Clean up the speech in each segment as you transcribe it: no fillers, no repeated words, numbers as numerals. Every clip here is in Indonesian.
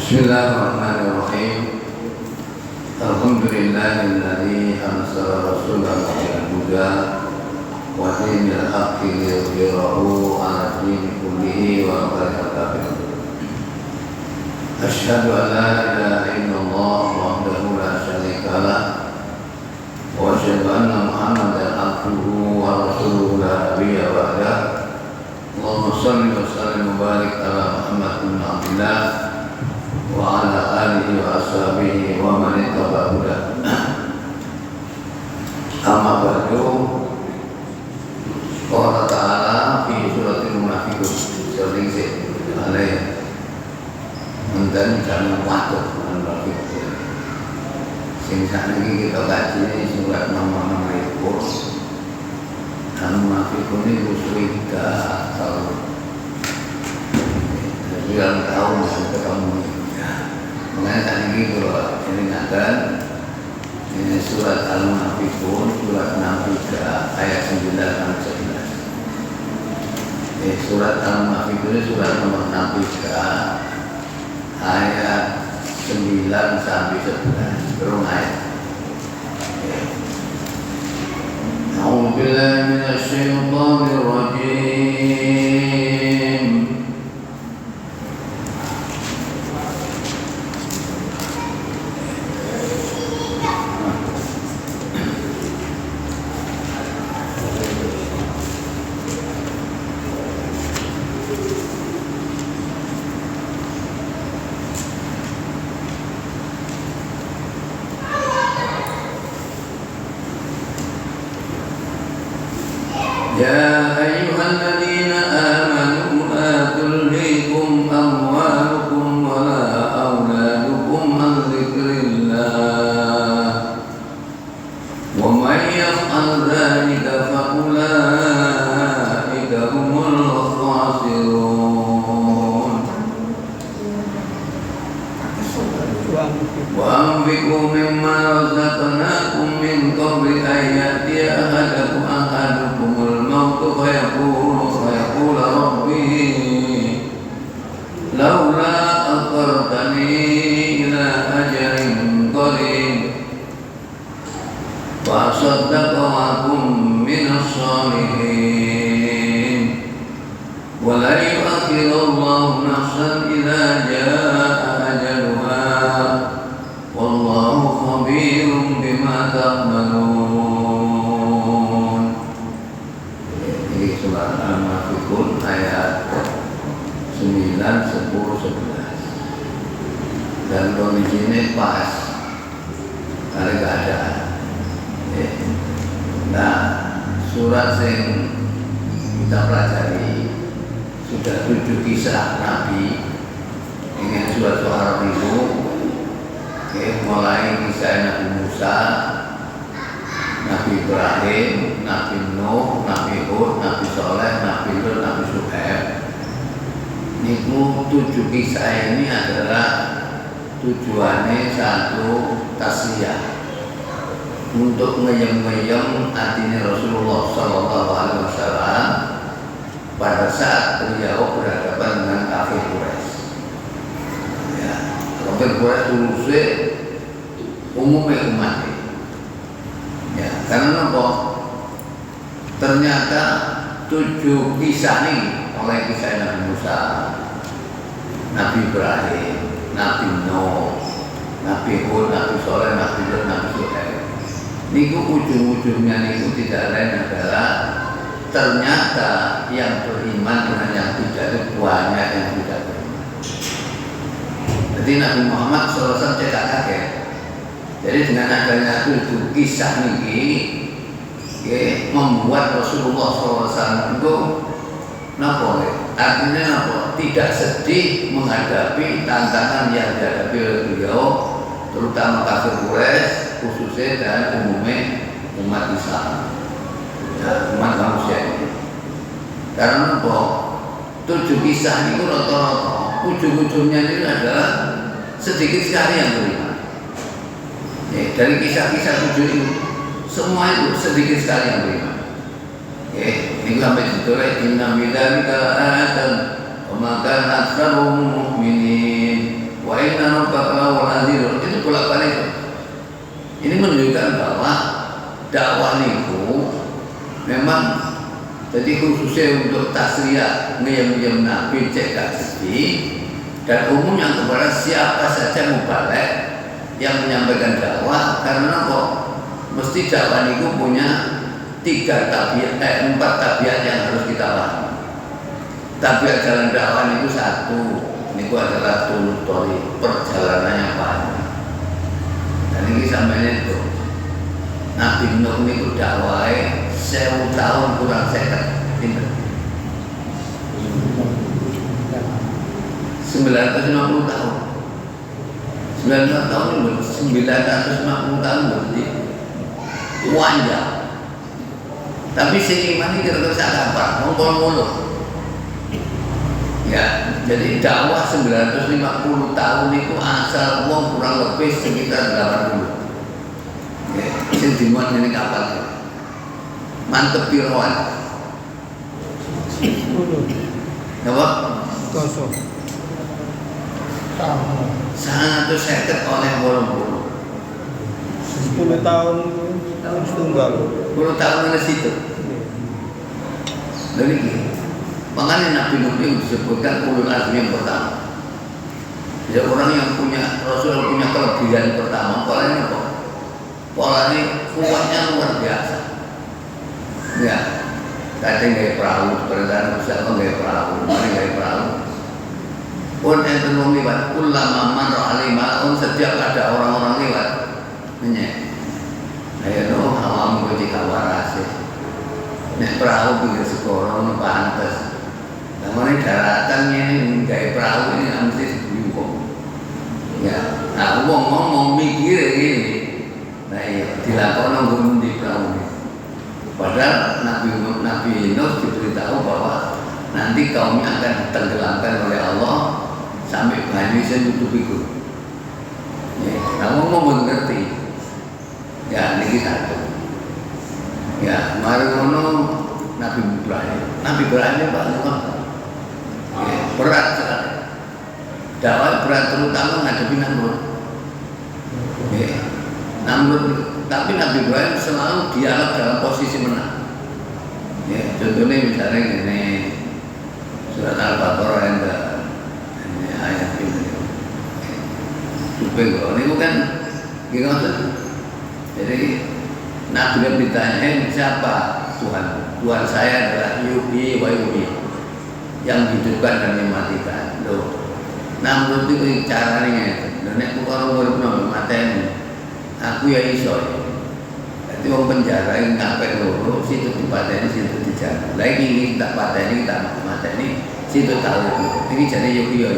Bismillahirrahmanirrahim. Alhamdulillahilladzi arsala rasulahu bil huda wa dinil haqqi liyudhhirahu 'ala dini kullihi wa kariha kafirun. Asyhadu an la ilaha illallah wahdahu la syarika lah wa asyhadu anna Muhammadan abduhu wa rasuluhu la nabiyya ba'dah. Allahumma shalli wa sallim wa barik ala Muhammad bin Abdillah wa ala alihi wa ashabihi wa man ittaba huda. Amma ba'du. Qala ta'ala fi suratil munafiqun sering alaih mendan jalan waktu munafiqun. Sing sakniki kita kaji surat nomor 6 munafiqun itu sudah tahun. Yang tahun ketemu. Mengenai tadi ini kalau ingatkan ini surat Al-Munafiqun surat 63 ayat 9 sampai 11. Surat Al-Munafiqun ini surat nomor 63 ayat 9 sampai 11. Berung ayat. A'udzu billahi minasy syaithanir rajim. يا أيها الذين آمنوا لا تلهكم أموالكم ولا أولادكم عن ذكر الله ومن يفعل ذلك فأولئك هم الخاسرون وأنفقوا مما رزقناكم من قبل أن يأتي أحدكم فيقول ربي لولا أخرتني إلى أجل قريب فأصدق وأكن من الصالحين ولن يؤخر الله نفسا إذا جاء أجلها والله خبير بما تعملون. Surat Al-Munafiqun ayat 9, 10, 11. Dan kondisi ini pas karena keadaan. Nah, surat yang kita pelajari sudah 7 kisah Nabi. Ini surat Suara itu mulai kisah Nabi Musa, Nabi Ibrahim, Nabi Nuh, Nabi Hud, Nabi Soleh, Nabi Lut, Nabi Syuaib. Niku 7 kisah ini adalah tujuannya satu tasiyah untuk ngeyem-ngeyem hatinya Rasulullah SAW pada saat beliau berhadapan dengan kafir Quraisy. Ya, kafir Quraisy dulu umumnya umatnya. Ya, karena apa? Ternyata 7 kisah ini oleh kisah Nabi Musa, Nabi Ibrahim, Nabi Nuh, Nabi Hud, Nabi Soleh, Nabi Lut, Nabi Syuaib. Niku ujung-ujungnya niku tidak lain adalah ternyata yang beriman dengan yang tidak itu banyak yang tidak beriman. Jadi Nabi Muhammad SAW cetak kaget. Jadi dengan adanya 7 kisah ini membuat Rasulullah SAW itu artinya tidak sedih menghadapi tantangan yang dihadapi oleh beliau, terutama kafir Quraisy khususnya dan umumnya umat Islam, ya, umat manusia ini. Karena 7 kisah itu rata-rata ujung-ujungnya itu adalah sedikit sekali yang beriman. Dari kisah-kisah 7 itu semua itu sedikit sekali yang beriman. Ini sampai judulnya Inna bidzalika ayatan wa ma kana aktsaruhum mu'minin Wa inna rabbaka lawal azizul, itu bolak-balik. Ini menunjukkan bahwa dakwah niku memang jadi khususnya untuk tasriyah ngeyem-ngeyem Nabi cek gak sedih, dan umumnya kepada siapa saja mubalek yang menyampaikan dakwah. Karena kok mesti dakwah niku punya 4 tabiat yang harus kita pahami. Tabiat jalan dakwah itu 1, niku adalah tulul thoriq, perjalanannya panjang. Dan ini sampai itu Nabi Nuh itu dakwahnya 1000 tahun kurang 50. 950 tahun. 950 tahun berarti panjang. Tapi seiman ini kira-kira apa? Ngomong-ngomong. Ya, jadi dakwah 950 tahun itu asal uang kurang lebih sekitar 80. Ya, ini dimuat ini kapal. Mantep piroan. Apa? Kosong. 150 oleh 80. 10 tahun setunggal. 10 tahun dari situ. Dari ini. Makanya Nabi Nuh itu disebutkan ulul azmi yang pertama. Ya, orang yang punya Rasul yang punya kelebihan pertama, polanya apa? Polanya kuatnya luar biasa. Ya, kadang gaya perahu, perintah besar kok gaya perahu, mari gaya perahu. Pun yang tenung lewat, ulama manro alimah, setiap ada orang-orang lewat, nanya, ayo awam ketika warase, nek perahu pinggir sekolah, pantas. Namun daratan ini gaya perahu ini mesti dihukum. Ya, nah ngomong mikir ini, nah iya dilakoni ngomong di perahu ini. Padahal Nabi Nuh diberitahu bahwa nanti kaumnya akan ditenggelamkan oleh Allah sampai banyu senutupiku. Ya, namun ngomong ngerti. Ya, ini satu. Ya, mari ngono Nabi Ibrahim. Nabi Ibrahim Pak ya, berat sekali. Dakwah berat terutama menghadapi Namrud. Ya, Namrud, tapi Nabi Ibrahim selalu dialog dalam posisi menang. Ya, contohnya misalnya ini surat Al-Baqarah yang ini ayat ini. Supaya ini bukan gimana? Jadi Nabi ditanya siapa Tuhan? Tuhan saya adalah Yuhyi wa Yumiit, yang hidupkan dan mematikan. Loh, Namrud itu caranya. Dan aku kalau ngurus mateni, aku ya iso. Jadi orang penjara yang ngapek loro, situ dipateni, situ dijaga. Lagi ini tak pateni, tak mateni, situ tahu. Ini jadi Yuhyi.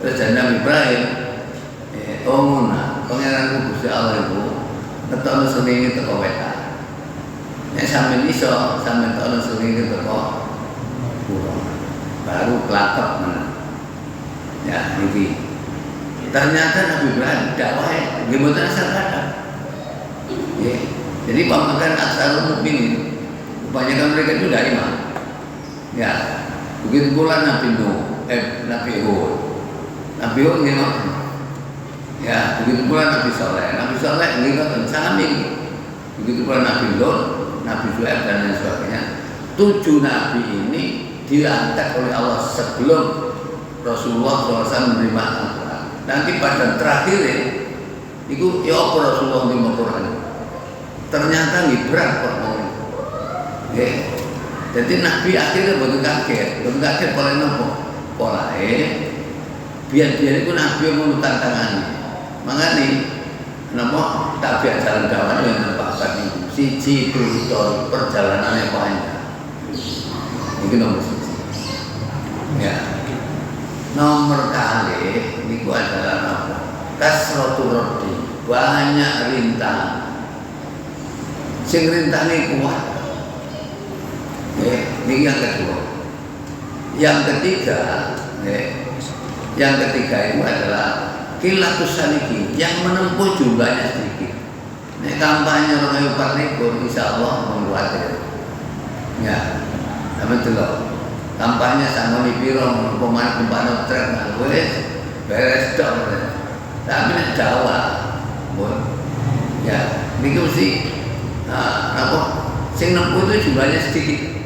Terus jadi Nabi Ibrahim, Pangeran Gusti Allah itu tetap selingi teko wetan. Nek sampeyan iso, sampeyan tetap selingi teko kulon. Baru kelakep menang. Ya, ini. Ternyata Nabi Ibrahim dakwahnya gimana asal kata. Ya. Jadi pemakan asal mukminin, kebanyakan mereka itu tidak iman. Ya, begitu pula Nabi Nuh, Nabi Hud. Nabi Hud gimana? Ya, begitu pula Nabi Saleh. Nabi Saleh gimana? Sangat tinggi. Begitu pula Nabi Lot, Nabi Shu'aib dan lain sebagainya. 7 nabi ini diangkat oleh Allah sebelum Rasulullah SAW menerima Al-Quran. Nanti pada terakhir itu ya apa Rasulullah menerima Al-Quran. Ternyata berat kok ngomong. Jadi Nabi akhirnya betul kaget oleh nopo. Biar itu Nabi yang mau tantangannya. Makanya nopo tabiat jalan dakwah yang terpakat itu. Siji itu perjalanannya panjang. Ini nomor 1. Ya. Nomor kali ini adalah apa? Kasratul rodi, banyak rintangan. Sing rintange kuat. Ini yang kedua. Yang ketiga, itu adalah kilatus saliki, yang menempuh jumlahnya sedikit. Kampanye orang hebat nih, insya Allah mengkhawatir. Ya, tapi itu loh. Kampanye sama di biro pemain trek nggak boleh. beres dong. Tapi nek dakwah, ya, ini mesti apa? Sing nempuh itu jumlahnya sedikit.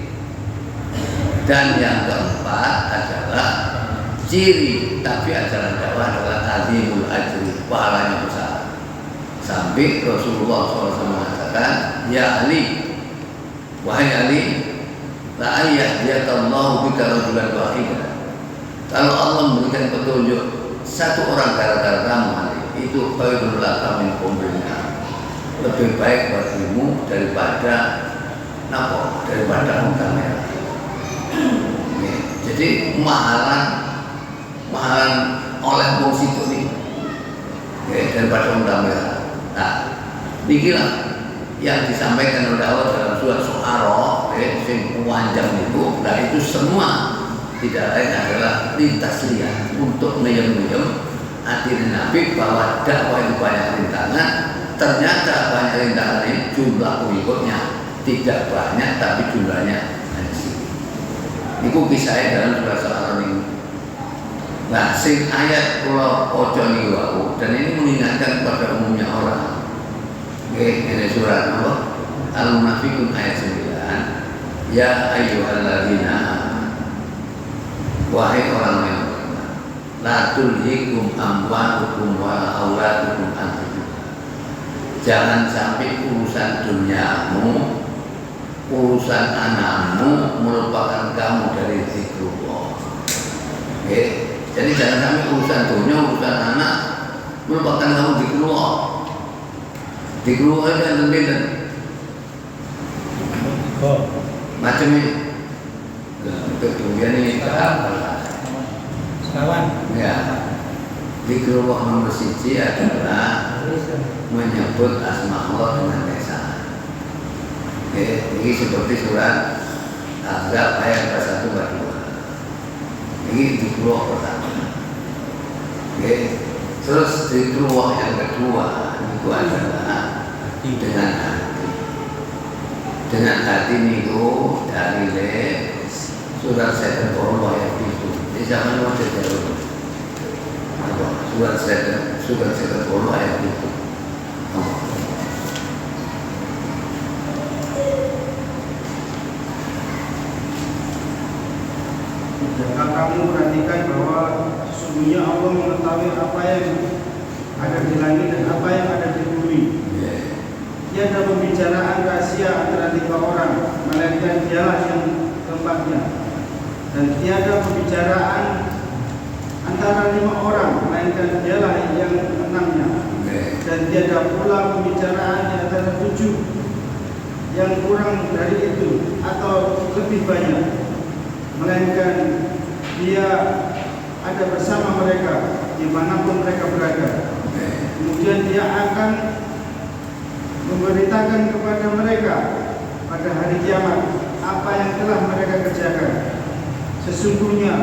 Dan yang keempat adalah ciri tapi ajaran dakwah adalah azimul ajri, pahalanya besar. Sampai Rasulullah SAW mengatakan, ya Ali, wahai Ali, la ayyahdiyallahu bika rajulan wahidan. Kalau Allah memberikan petunjuk satu orang gara-gara kamu Ali, itu khairul laka min humrinya, lebih baik bagimu daripada napa? Daripada unta merah. Jadi mahalan oleh wong situ nih, daripada unta merah. Nah, dikira yang disampaikan oleh Allah dalam surat Syu'ara, yang panjang itu, nah itu semua tidak lain adalah lintas liat untuk meyem-meyem hati Nabi bahwa dakwah itu banyak rintangan. Ternyata banyak rintangan ini jumlah pengikutnya tidak banyak, tapi jumlahnya hanya sedikit. Itu kisahnya dalam surat Syu'ara ini. Nah, sing ayat kula ojo niku aku, dan ini mengingatkan kepada umumnya orang. Ini surat apa? Al-Munafiqun ayat 9. Ya ayyuhalladzina wahai orang yang beriman, la tulhikum amwalukum wa auladukum an dzikrillah. Jangan sampai urusan duniamu, urusan anakmu melupakan kamu dari zikrullah. Jadi jangan sampai urusan dunia, urusan anak melupakan kamu zikrullah. Zikrullah itu yang penting. Macam ini. Untuk dunia ini apa? Sekawan. Ya. Zikrullah nomor 1 adalah menyebut asma Allah dengan lisan. Ini seperti surat Ahzab ayat 1 dan 2. Ini zikrullah pertama. Terus zikrullah yang kedua itu adalah dengan hati. Dengan hati itu dari surat Setan Qur'an ayat itu. Di zaman Nabi Dawud. Surat Setan Qur'an ayat itu. Jangan kamu perhatikan bahwa sesungguhnya Allah mengetahui apa yang ada di langit dan apa yang ada di bumi. Tiada pembicaraan rahasia antara 3 orang, melainkan dialah yang keempatnya. Dan tiada pembicaraan antara 5 orang, melainkan dialah yang keenamnya. Dan tiada pula pembicaraan di antara 7 yang kurang dari itu atau lebih banyak, melainkan dia ada bersama mereka dimanapun mereka berada. Kemudian dia akan memberitakan kepada mereka pada hari kiamat apa yang telah mereka kerjakan. Sesungguhnya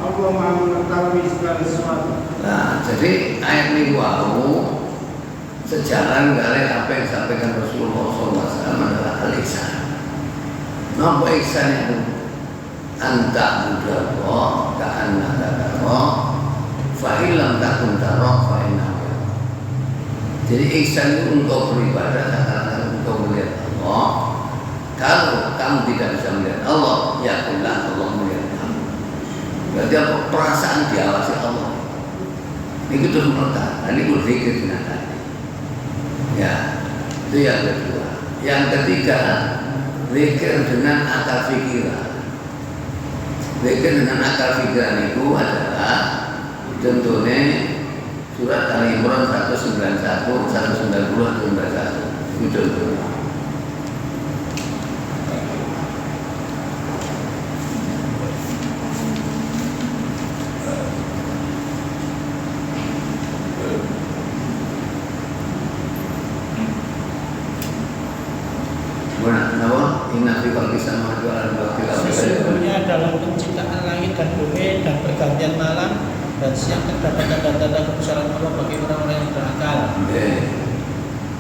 Allah Maha mengetahui segala sesuatu. Nah, jadi ayat ini aku sejalan dengan apa yang disampaikan Rasulullah SAW adalah al-ihsan. Apa ihsan itu? Anta mudallah ka'anna tadarah fa'ilam takun tarah fa'inna. Jadi ihsan itu engkau beribadah seakan-akan engkau melihat Allah. Kalau kamu tidak bisa melihat Allah, yakinlah Allah melihat kamu. Berarti apa? Perasaan diawasi Allah. Ini terus melekat. Ini berzikir dengan hati. Ya, itu yang kedua. Yang ketiga, zikir dengan akal pikiran. Zikir dengan akal pikiran itu adalah contohnya surat Al-Imran 191, 190, 191. Itu contohnya. Sesungguhnya dalam penciptaan langit dan bumi dan pergantian malam dan siang terdapat tanda-tanda kebesaran Allah bagi orang-orang yang berakal,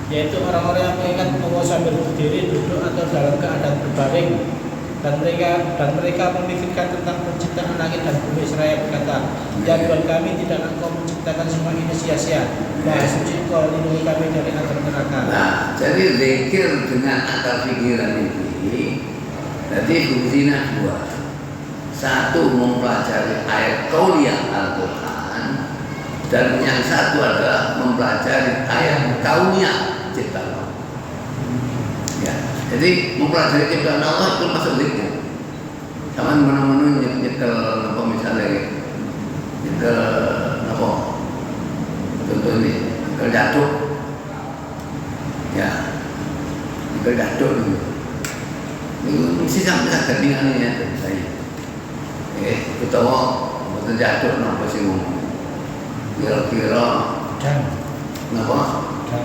yaitu orang-orang yang mengingat Allah sambil berdiri, duduk atau dalam keadaan berbaring, dan mereka memikirkan tentang penciptaan langit dan bumi seraya berkata, ya Tuhan kami, tidaklah Engkau menciptakan semua ini sia-sia. Maha suci Engkau, lindungi kami dari azab neraka. Nah, jadi zikir dengan akal pikiran ini, jadi fungsinya dua. Satu, mempelajari ayat qauliyah Al-Quran, dan yang satu adalah mempelajari ayat kauniyah ciptaan Allah. Ya, jadi mempelajari ciptaan Allah itu masuk zikir. Sama menu-menu nyekel apa misalnya, nyekel apa? Contoh ini, nyekel jatuh. Ya, nyekel jatuh dulu. Ini mesti sampai ketinggalan ya saya. Utawa mboten jatuh napa sing ngomong. Kira-kira Dan napa? Dan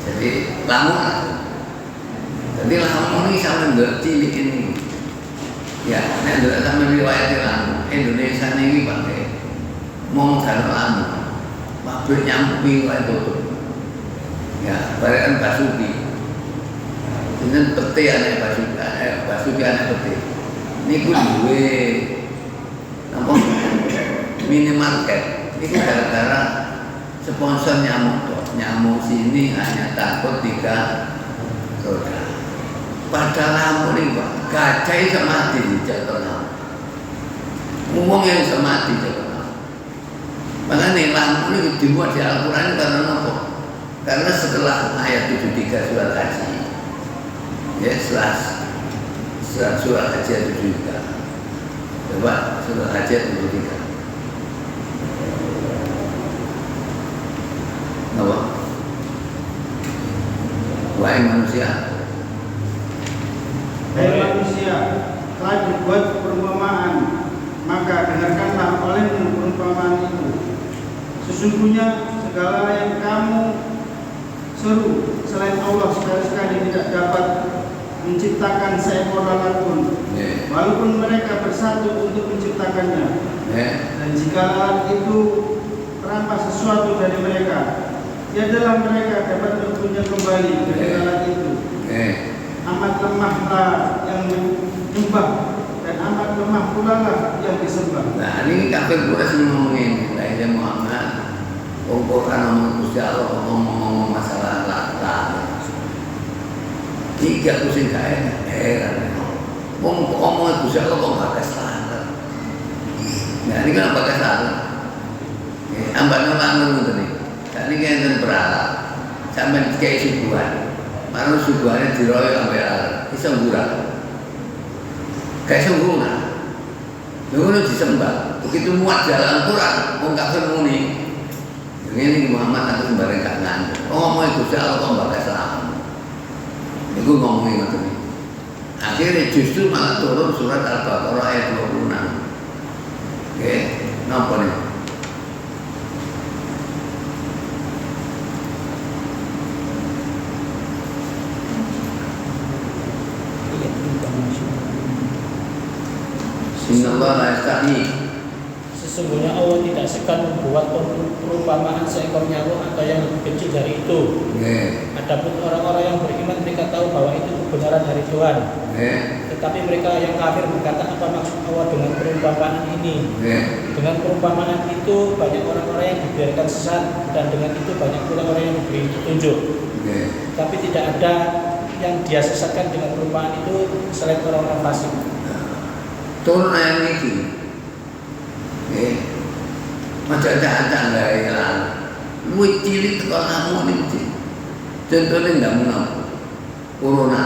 Jadi lamun. Jadi lamun ini sama ndelok cilik ini. Ya, nek ndelok sama riwayat lamun Indonesia ini pakai mong karo lamun. Pabrik nyampi wae tutup. Ya, barekan Basuki. Jeneng pete anak Basuki anak pete. Niku duwe apa minimarket. Niku gara-gara sponsor nyamuk toh. Nyamuk sini hanya takut 3 roda. Padahal lamun ini Pak, gajah iso mati di jatuh lamun. Wong yang iso mati jatuh lamun. Makanya lamun ini dibuat di Al-Quran karena apa? Karena setelah ayat 73 surat Haji, ya setelah surat Haji ayat 73. Coba surat Haji ayat 73. Apa? Wahai manusia, telah dibuat perumpamaan, maka dengarkanlah olehmu perumpamaan itu. Sesungguhnya segala yang kamu seru selain Allah sekali-sekali tidak dapat menciptakan seekor lalat pun, walaupun mereka bersatu untuk menciptakannya. Dan jika lalat itu merampas sesuatu dari mereka, tiadalah mereka dapat merebutnya kembali dari lalat itu. Amat lemahlah yang menyembah, dan amat lemah pula lah yang disembah. Nah ini kafir Quraisy ngomongin, Nabi Muhammad, Al-Quran ngomong Gusti Allah ngomong masalah lalat. Tiga pusing kaya, heran. Ngomong Gusti Allah kok pakai lalat. Nah ini kan pakai lalat. Ambatnya langun itu nih. Saat ini kan beralat, sampai kayak subuhan. Mana subuhannya diroyok sampai alat, bisa murah. Kayak sempurna. Lalu disembah. Begitu muat jalan Quran, orang kafir muni. Ini Muhammad aku sembarang gak ngandung. Ngomong itu Allah kok bakal salam. Itu ngomongin macam ini. Akhirnya justru malah turun surat Al-Baqarah ayat 26. Oke, nampak nih. Innallaha la yastahi. Sesungguhnya Allah tidak segan membuat perumpamaan seekor nyamuk atau yang lebih kecil dari itu. Adapun orang-orang yang beriman, mereka tahu bahwa itu kebenaran dari Tuhan. Tetapi mereka yang kafir berkata, apa maksud Allah dengan perumpamaan ini? Dengan perumpamaan itu banyak orang-orang yang dibiarkan sesat, dan dengan itu banyak pula orang yang diberi petunjuk. Tapi tidak ada yang dia sesatkan dengan perumpamaan itu selain orang-orang fasik. Turun ayat ini. Macam ada nggak ya? Lu cilik kalau kamu ini, contohnya nggak mau corona,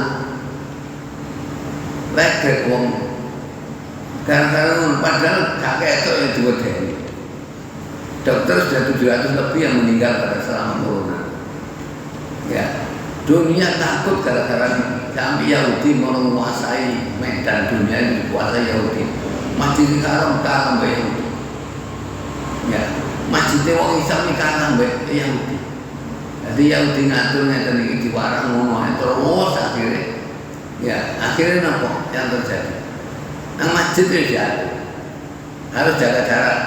lagi uang, karena padahal kakek itu yang juga deh. Dokter sudah 700 lebih yang meninggal pada selama corona. Ya, dunia takut gara-gara kami Yahudi mau menguasai medan dunia ini, dikuasai Yahudi. Masjid Haram kalah mbak Yahudi. Ya, masjid wong Islam kalah mbak Yahudi. Jadi Yahudi ngaturnya tadi diwarang ngomongnya terus akhirnya. Ya, akhirnya apa yang terjadi? Nah masjid itu jatuh. Harus jaga jarak.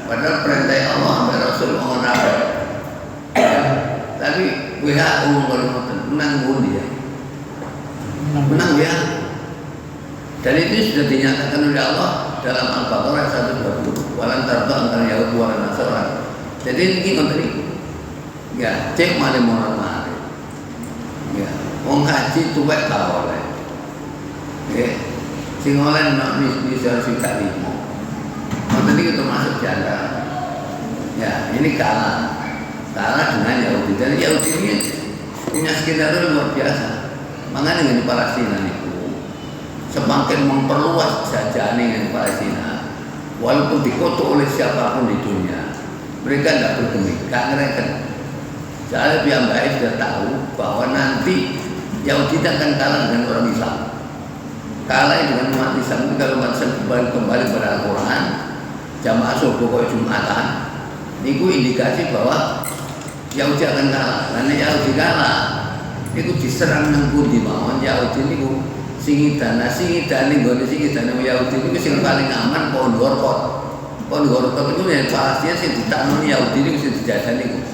Padahal perintah Allah sampai Rasul mengenal. Ya, tapi WHO kalau menang dia. menang ya. Dan itu sudah dinyatakan oleh Allah dalam Al-Baqarah 120. Walan tarda antara Yahudi wal Nasrani. Jadi ini ngoten iki. Ya, cek male moral. Ya, wong haji tuwek ta oleh. Nggih. Sing oleh nek bisa sing tak limo. Ngoten iki termasuk janda. Ya, ini kalah dengan Yahudi. Dan Yahudi ini punya skenario luar biasa. Makanya dengan Palestina itu semakin memperluas jajahan dengan Palestina, walaupun dikutuk oleh siapapun di dunia, mereka tidak bergeming, tidak ngereken. Soalnya pihak baik sudah tahu bahwa nanti Yahudi akan kalah dengan orang Islam. Kalah dengan umat Islam itu kalau umat Islam kembali pada Al-Quran, jamaah subuh Jumatan, itu indikasi bahwa Yahudi akan kalah. Karena Yahudi kalah, itu diserang nengku di mawon Yahudi itu singidana nggone singidana Yahudi itu sing paling aman pohon gorkot. Pohon gorkot itu yang Palestina sing ditanam Yahudi itu sing dijajah niku.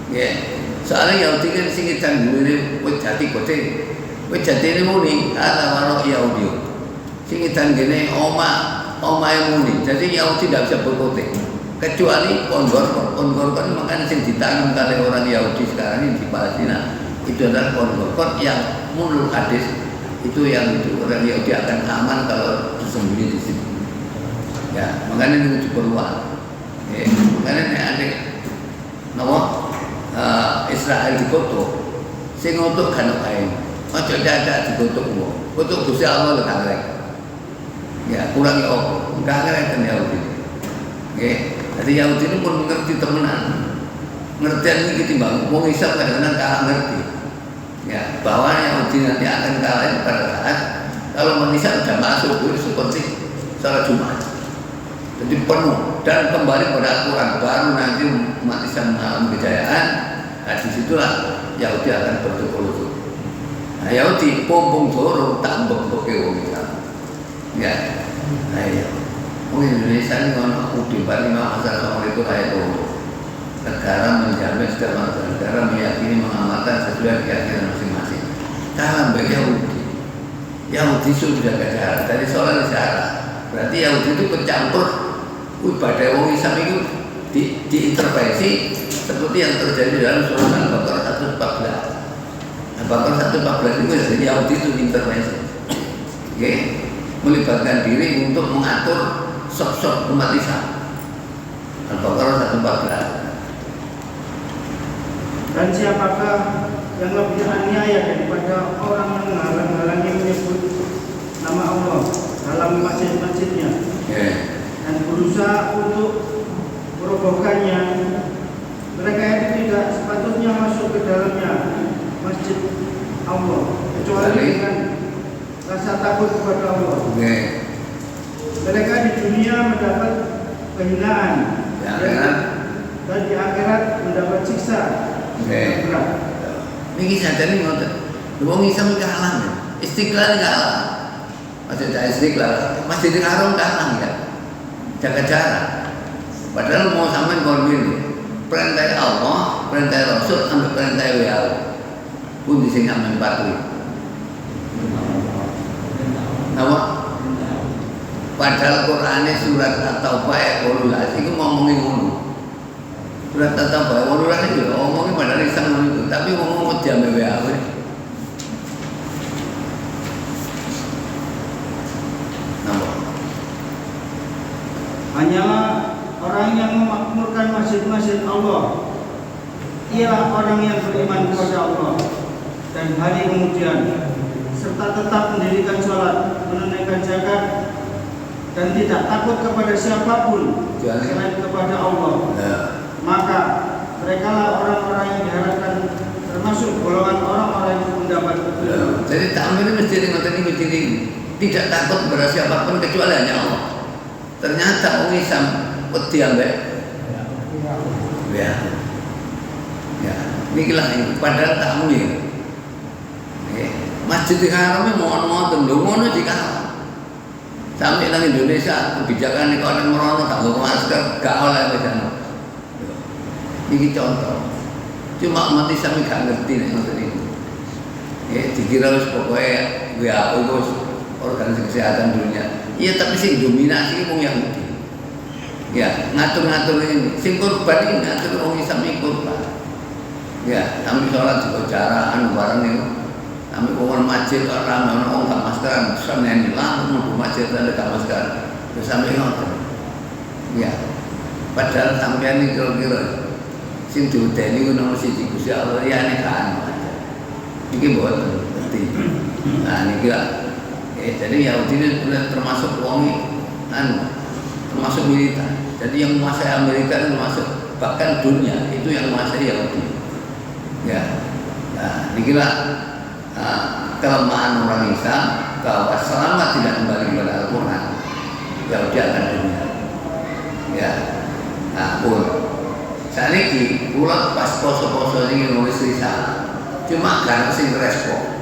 Nggih. Soalnya Yahudi kan singidan gurine wit jati kote. Wit jati ini muni ala warok Yahudi. Singidan gene omahe muni. Jadi Yahudi tidak bisa berkote. Kecuali pohon gorkot makanya sing ditanam oleh orang Yahudi sekarang ini di Palestina itu adalah pohon gorkot yang menurut hadis itu yang itu orang Yahudi akan aman kalau bersembunyi di situ. Ya, makanya itu diperluas. Makanya ini ada Israel dikutuk, sing ngutuk kan kae. Ojo dadak dikutuk wong. Kutuk Gusti Allah lek kangrek. Ya, kurang ya opo. Kangrek kan Yahudi. Nggih. Jadi Yahudi itu pun mengerti temenan. Ngertian ini ketimbang wong Islam kadang-kadang kalah ngerti. Ya, bahwa Yahudi nanti akan kalah pada saat kalau manusia sudah masuk itu seperti salat Jumat. Jadi penuh dan kembali pada Al-Quran baru nanti umat Islam mengalami kejayaan. Nah disitulah Yahudi akan bertukar-tukar. Nah Yahudi pompong dorong tak mbok-mbok wong Islam. Ya, nah iya. Wong Indonesia ini kalau udah balik masalah soal itu kayak itu. Negara menjamin setiap negara meyakini mengamalkan sesuai keyakinan masing-masing. Kalah bagi Yahudi. Yahudi sudah kejaran dari soal sejarah. Berarti Yahudi itu bercampur ibadah wong Islam itu diintervensi seperti yang terjadi dalam surah Al-Baqarah 114. Al-Baqarah 114 itu dari Yahudi itu intervensi. Oke, melibatkan diri untuk mengatur sok-sok umat Islam. Al-Baqarah 114. Dan siapakah yang lebih aniaya daripada orang yang menghalang-halangi menyebut nama Allah dalam masjid-masjidnya dan berusaha untuk merobohkannya? Mereka itu tidak sepatutnya masuk ke dalamnya masjid Allah kecuali dengan rasa takut kepada Allah. Mereka di dunia mendapat kehinaan dan di akhirat mendapat siksa. Ini sadar nih ngoten. Wong Islam kalah, Istiqlal kalah. Maksudnya Istiqlal, Masjidil Haram kalah ya. Jaga jarak. Padahal mau sampean korban perintah Allah, perintah Rasul, sampai perintah WHO pun di sini aman patuhi. Apa? Padahal Qurannya surat At-Taubah ayat 18 itu ngomongin ngono. Surat At-Taubah 18 itu ngomongin pada Islam itu, tapi ngomong jam WHO. Napa? Hanyalah orang yang memakmurkan masjid-masjid Allah ialah orang yang beriman kepada Allah dan hari kemudian, serta tetap mendirikan sholat, menunaikan zakat, dan tidak takut kepada siapapun selain kepada Allah. Maka mereka lah orang-orang yang diharapkan termasuk golongan orang-orang yang mendapat petunjuk. Jadi takmir mesti ini tidak takut kepada siapapun kecuali hanya Allah. Ternyata orang Islam wedi ambek ya. Inilah ini padahal takmir. Masjidil Haram mohon-mohon lho ngono dikalah. Sampai nang Indonesia kebijakan ekonomi merono tak nggo masker gak oleh wedan. Ini contoh. Cuma umat Islam gak ngerti nek ngoten niku. dikira wis pokoknya WHO itu organisasi kesehatan dunia. Iya, tapi sing dominasi wong Yahudi. Ya, ngatur-ngatur ini. Sing korban ini ngatur wong Islam iki korban. Ya, kami sholat juga caraan bareng itu. Kami orang masjid orang gak maskeran, sampai langsung mau masjid ada gak maskeran. Terus sampai ngotot. Ya, padahal sampai ini kira-kira sing diudeni ku nomor siji Gusti Allah ya nek kan. Iki mboten ngerti. Nah niki lah. Jadi Yahudi ini termasuk wong termasuk militer. Jadi yang menguasai Amerika itu termasuk bahkan dunia itu yang menguasai Yahudi. Ya. Nah, niki lah kelemahan orang Islam bahwa selama tidak kembali kepada Al-Quran Yahudi akan dunia. Ya. Nah, pun saat ini pulang pas poso-poso ini nulis risalah. Cuma karena sing respon.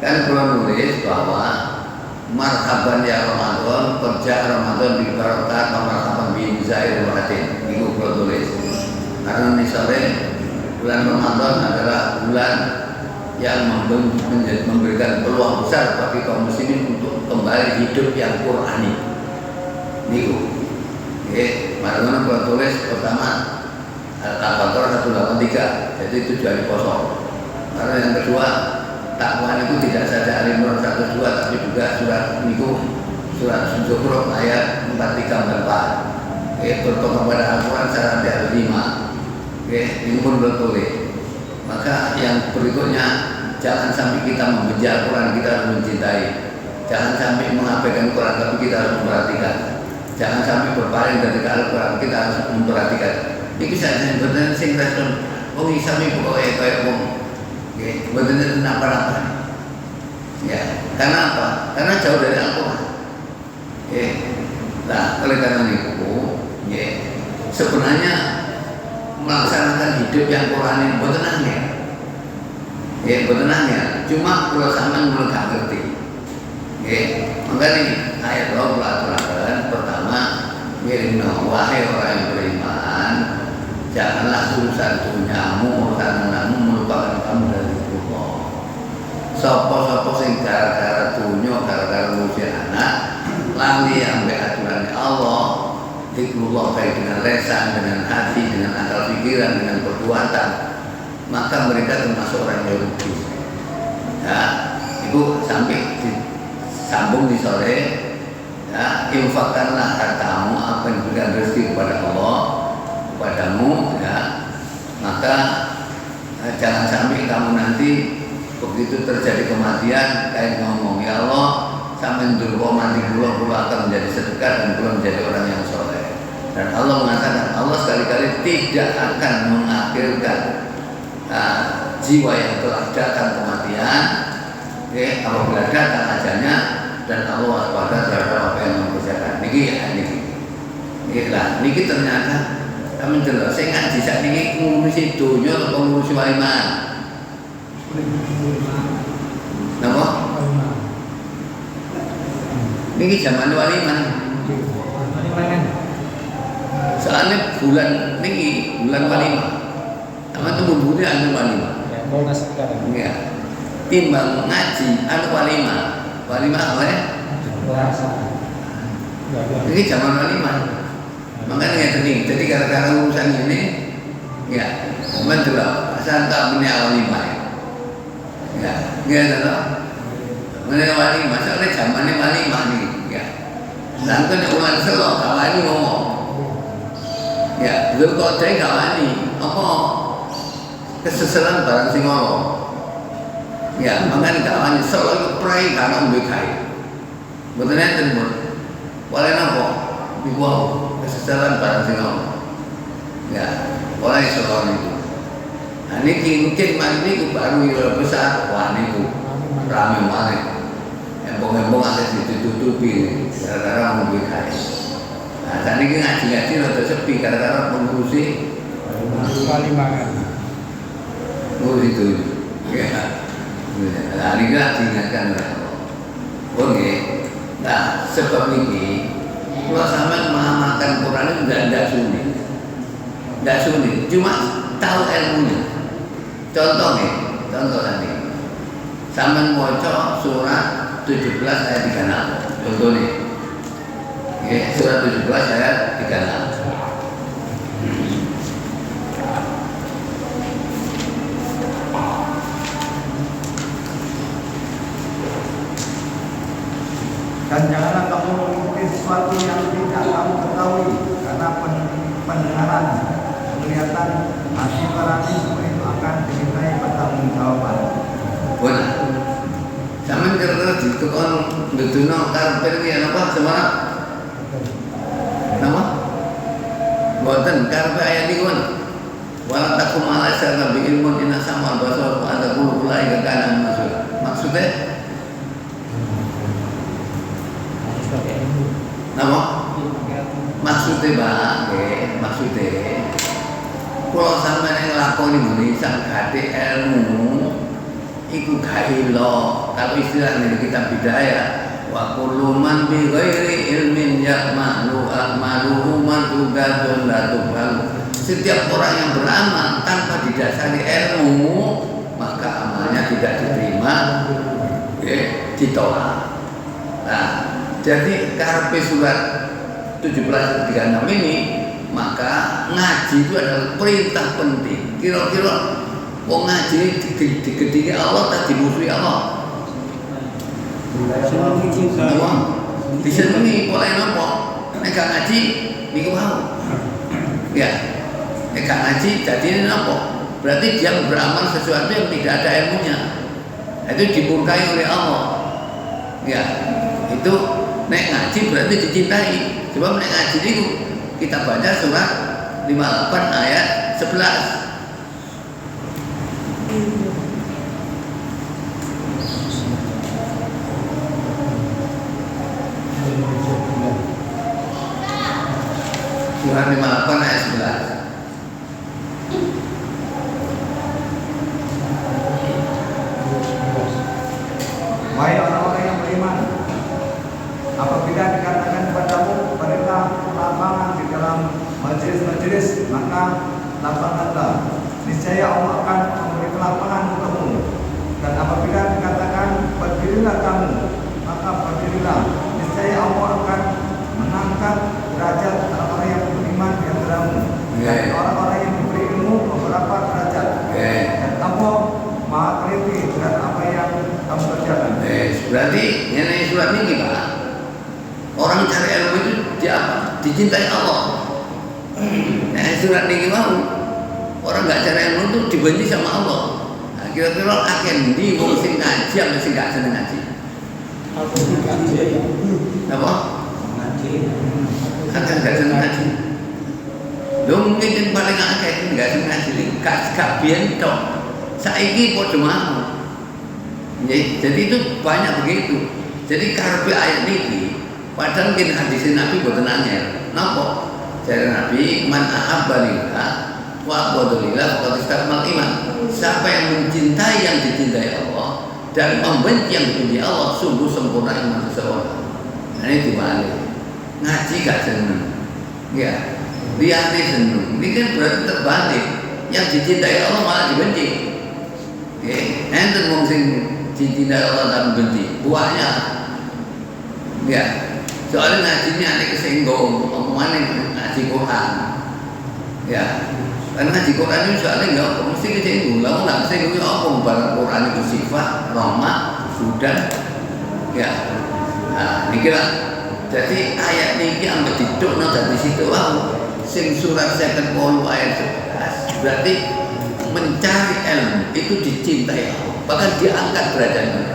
Kan pulang nulis bahwa marhaban ya Ramadan, kerja Ramadan di barokat, marhaban bi zair waratin. Itu pulang tulis. Karena misalnya bulan Ramadan adalah bulan yang memberikan peluang besar bagi kaum muslimin untuk kembali hidup yang Qurani. Niku. Mana kalau tulis pertama Al-Baqarah 183, jadi 7 hari kosong. Karena yang kedua takwa itu tidak saja Al-Imran 102 tapi juga surat niku surat Zukhruf ayat 43 dan 4. Bertolak kepada Al-Quran syarat ada 5. Ini pun bertulis. Maka yang berikutnya jangan sampai kita membenci Al-Quran, kita harus mencintai. Jangan sampai mengabaikan Quran tapi kita harus memperhatikan. Jangan sampai berpaling dari Al-Quran, kita harus memperhatikan. Ini saja benar sing respon. Wong Islam itu kayak wong. Benar kenapa-napa. Ya, karena apa? Karena jauh dari Al-Quran. Nah, oleh karena itu, sebenarnya melaksanakan hidup yang Quran buat tenangnya. Buat tenangnya. Cuma kalau sama gak ngerti. Makanya ayat Allah pertama mirna wahai orang yang beriman, janganlah urusan dunyamu, urusan anakmu melupakan kamu dari Allah. Sopo-sopo sing gara-gara dunya, gara-gara ngurusi anak, lali ambek aturan Allah, zikrullah baik dengan lesan, dengan hati, dengan akal pikiran, dengan perbuatan, maka mereka termasuk orang yang rugi. Ya, itu sampai sambung di sore. Ya, infakkanlah hartamu apa yang diberikan rezeki kepada Allah kepadamu, ya. Maka jangan sampai kamu nanti begitu terjadi kematian kayak ngomong ya Allah sampai durwo mati pulau akan menjadi sedekah dan pulau menjadi orang yang soleh. Dan Allah mengatakan Allah sekali-kali tidak akan mengakhirkan jiwa yang telah datang kematian. Apabila datang ajalnya dan Allah waspada terhadap apa yang mengerjakan. Niki ya niki ternyata kami jelas. Saya ngaji saat ini ngurusi dunia atau ngurusi waliman. Napa? Niki zaman waliman. Soalnya bulan niki bulan waliman. Sama tuh bumbunya anu waliman. Mau nasi sekarang. Iya. Timbang ngaji anu waliman. Walimah apa ya? Ini zaman walimah. Makanya ya tadi. Jadi gara-gara urusan ini, ya, betul lah. Santa punya walimah. Ya, gitu loh. Punya walimah. Soalnya zamannya walimah nih. Ya. Dan kan ulang selo kawani ngomong. Ya, dulu kau cek kawani. Apa? Kesesalan barang sing ngomong. Ya, makanya kawan selalu pray karena umbekai. Betulnya terbun. Oleh apa? Dibuang kesesalan barang singa. Ya, oleh selalu itu. Nah, ini mungkin ini baru yang besar. Wah, ini ramai banget. Embong-embong ada ditutupi gara-gara umbekai. Nah, tadi ngaji-ngaji rada sepi gara-gara mengurusi Walimangan. ngurus itu. Ya. Nah, ini kan diingatkan oleh Allah. Oke. Nah, sebab ini kalau sama mengamalkan Quran itu tidak sulit. Tidak sulit, cuma tahu ilmunya. Contohnya, contoh tadi. Sampeyan maca surat 17 ayat 36. Contoh nih. Oke, surat 17 ayat 36. Dan janganlah kamu mengikuti sesuatu yang tidak kamu ketahui, karena pendengaran, penglihatan, hati nurani semua itu akan dimintai pertanggungjawaban. Benar. Sampeyan kira-kira ditukon nduduno karepe iki apa semarang? Nama? Boten karepe ayat iki kon. Wala takum ala syarra bi ilmun inna sama basar wa ada qulu ulai kana maksud. Maksudnya nama? Maksudnya Pak, maksudnya kalau sampeyan nglakoni ngene sak gate ilmu iku gak ilo. Kalau istilahnya kita bidaya wa kullu man bi ghairi ilmin ya'malu a'maluhu matudatun la tuqbal. Setiap orang yang beramal tanpa didasari ilmu maka amalnya tidak diterima, ditolak. Nah, jadi karepe surat 17:36 ini maka ngaji itu adalah perintah penting. Kira-kira wong ngaji digedhi Allah tak dimusuhi Allah. Disenengi oleh napa? Nek gak ngaji niku mau. Ya. Nek gak ngaji jadi napa? Berarti dia beramal sesuatu yang tidak ada ilmunya. Itu dimurkai oleh Allah. Ya. Itu nek ngaji berarti dicintai. Sebab nek ngaji niku kita baca surat 58 ayat 11. Surat 58 ayat 11. Wahai orang-orang yang beriman, apabila dikatakan kepadamu berilah lapangan di dalam majelis-majelis, maka lapangkanlah. Niscaya Allah akan memberi lapangan untukmu. Dan apabila dikatakan berdirilah kamu, maka berdirilah. Niscaya Allah akan mengangkat derajat orang-orang yang beriman di antaramu. Dan orang-orang yang diberi ilmu beberapa derajat. Dan Allah Maha teliti dengan apa yang kamu kerjakan. Berarti ini surat ini Pak. Orang cari ilmu itu dicintai Allah. Nah, surat ini mau orang nggak cari ilmu itu dibenci sama Allah. Nah, kira-kira akan di wong sing ngaji apa sing gak seneng ngaji? Aku ngaji. Apa? Ngaji. Akan gak seneng ngaji. Lho mungkin yang paling akeh gak seneng ngaji gak biyen tok. Saiki padha mau. Jadi itu banyak begitu. Jadi karepe ayat niki padahal mungkin hadis Nabi boten anyar. Napa? Jare Nabi man ahabba lillah wa abghadalillah faqad istakmal iman. Siapa yang mencintai yang dicintai Allah dan membenci yang dibenci Allah sungguh sempurna iman seseorang. Nah ini dibalik. Ngaji gak seneng. Ya, lihat seneng. Ini kan berarti terbalik. Yang dicintai Allah malah dibenci. Oke, enten wong sing dicintai Allah dan benci. Buahnya. Ya. Soalnya ngajinya ada kesinggung, omongannya ngaji Quran. Ya. Karena ngaji Quran itu soalnya enggak mesti kesinggung. Lah enggak kesinggung apa barang Quran itu sifat, rahmat, sudah. Ya. Nah, niki lah. Jadi ayat niki ambek didukno dari situ wae. Sing surat 58 ayat 11 berarti mencari ilmu itu dicintai Allah, bahkan diangkat derajatnya.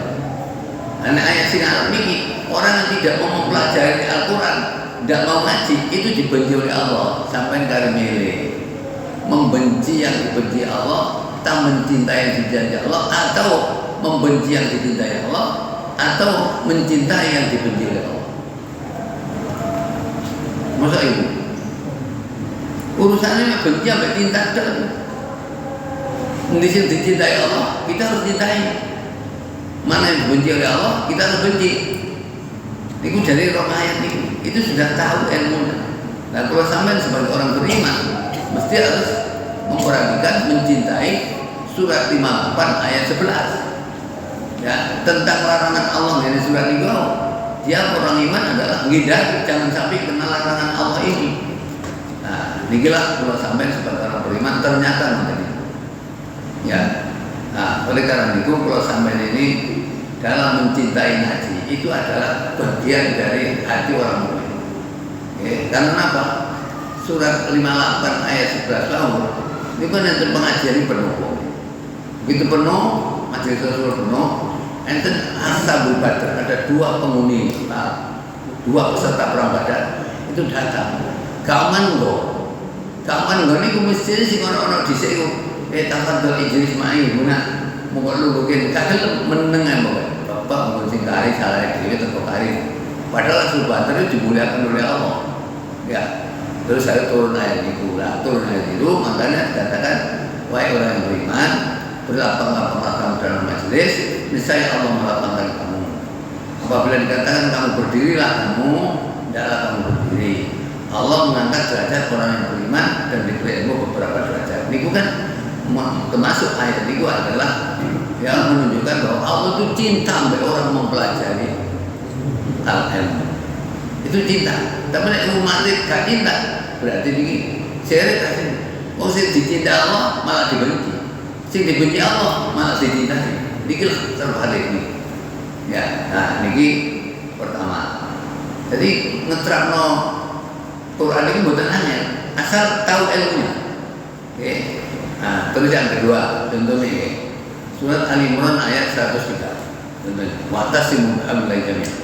Karena ayat sing niki orang yang tidak mau mempelajari Al-Quran, tidak mau ngaji, itu dibenci oleh Allah sampai kali milih membenci yang dibenci Allah, tak mencintai yang dicintai Allah, atau membenci yang dicintai Allah, atau mencintai yang dibenci oleh Allah. Masa itu urusannya benci sampai cinta dan di sini dicintai Allah, kita harus cintai. Mana yang dibenci oleh Allah, kita harus benci. Itu dari roh ayat ini, itu sudah tahu ilmu. Nah kalau sampai sebagai orang beriman, mesti harus memperhatikan, mencintai surat 58 ayat 11. Ya, tentang larangan Allah dari surat itu. Dia orang iman adalah menghindari jangan sampai kena larangan Allah ini. Nah, inilah kalau sampai sebagai orang beriman ternyata menjadi. Ya. Nah, oleh karena itu kalau sampai ini dalam mencintai haji itu adalah bagian dari hati orang mukmin. Karena apa? Surat 58 ayat 11 tahun ini kan yang pengajian penuh. Begitu penuh, majelis Rasul penuh. Enten Ashabul Badar, ada dua penghuni, dua peserta perang Badar itu datang. Kaman ini kumisteri sih orang-orang dhisik tafadhol ijlis mai guna monggo lu mungkin kagel menengan bapak mungkin sing kari salah dhewe teko kari. Padahal Ashabul Badar itu dimuliakan oleh Allah. Ya. Terus saya turun ayat itu, makanya dikatakan wahai orang yang beriman, berlapang-lapanglah kamu dalam majelis, niscaya Allah melapangkan kamu. Apabila dikatakan kamu berdirilah kamu, tidaklah kamu berdiri. Allah mengangkat derajat orang yang beriman dan diberi ilmu beberapa derajat. Ini kan termasuk ayat itu adalah yang menunjukkan bahwa Allah itu cinta sampai orang mempelajari al-ilmu. Itu cinta. Tapi nek umat gak cinta, berarti begini. Seret kasih. Oh, sing dicinta Allah malah dibenci. Sing dibenci Allah malah dicintai. Niki terbalik nih. Ya, nah niki pertama. Jadi ngeterapno Quran ini bukan hanya asal tahu ilmunya. Oke. Nah, terus yang kedua, contohnya surat Ali Imran ayat 103. Contohnya, wa'tasimu bihablillahi jami'an.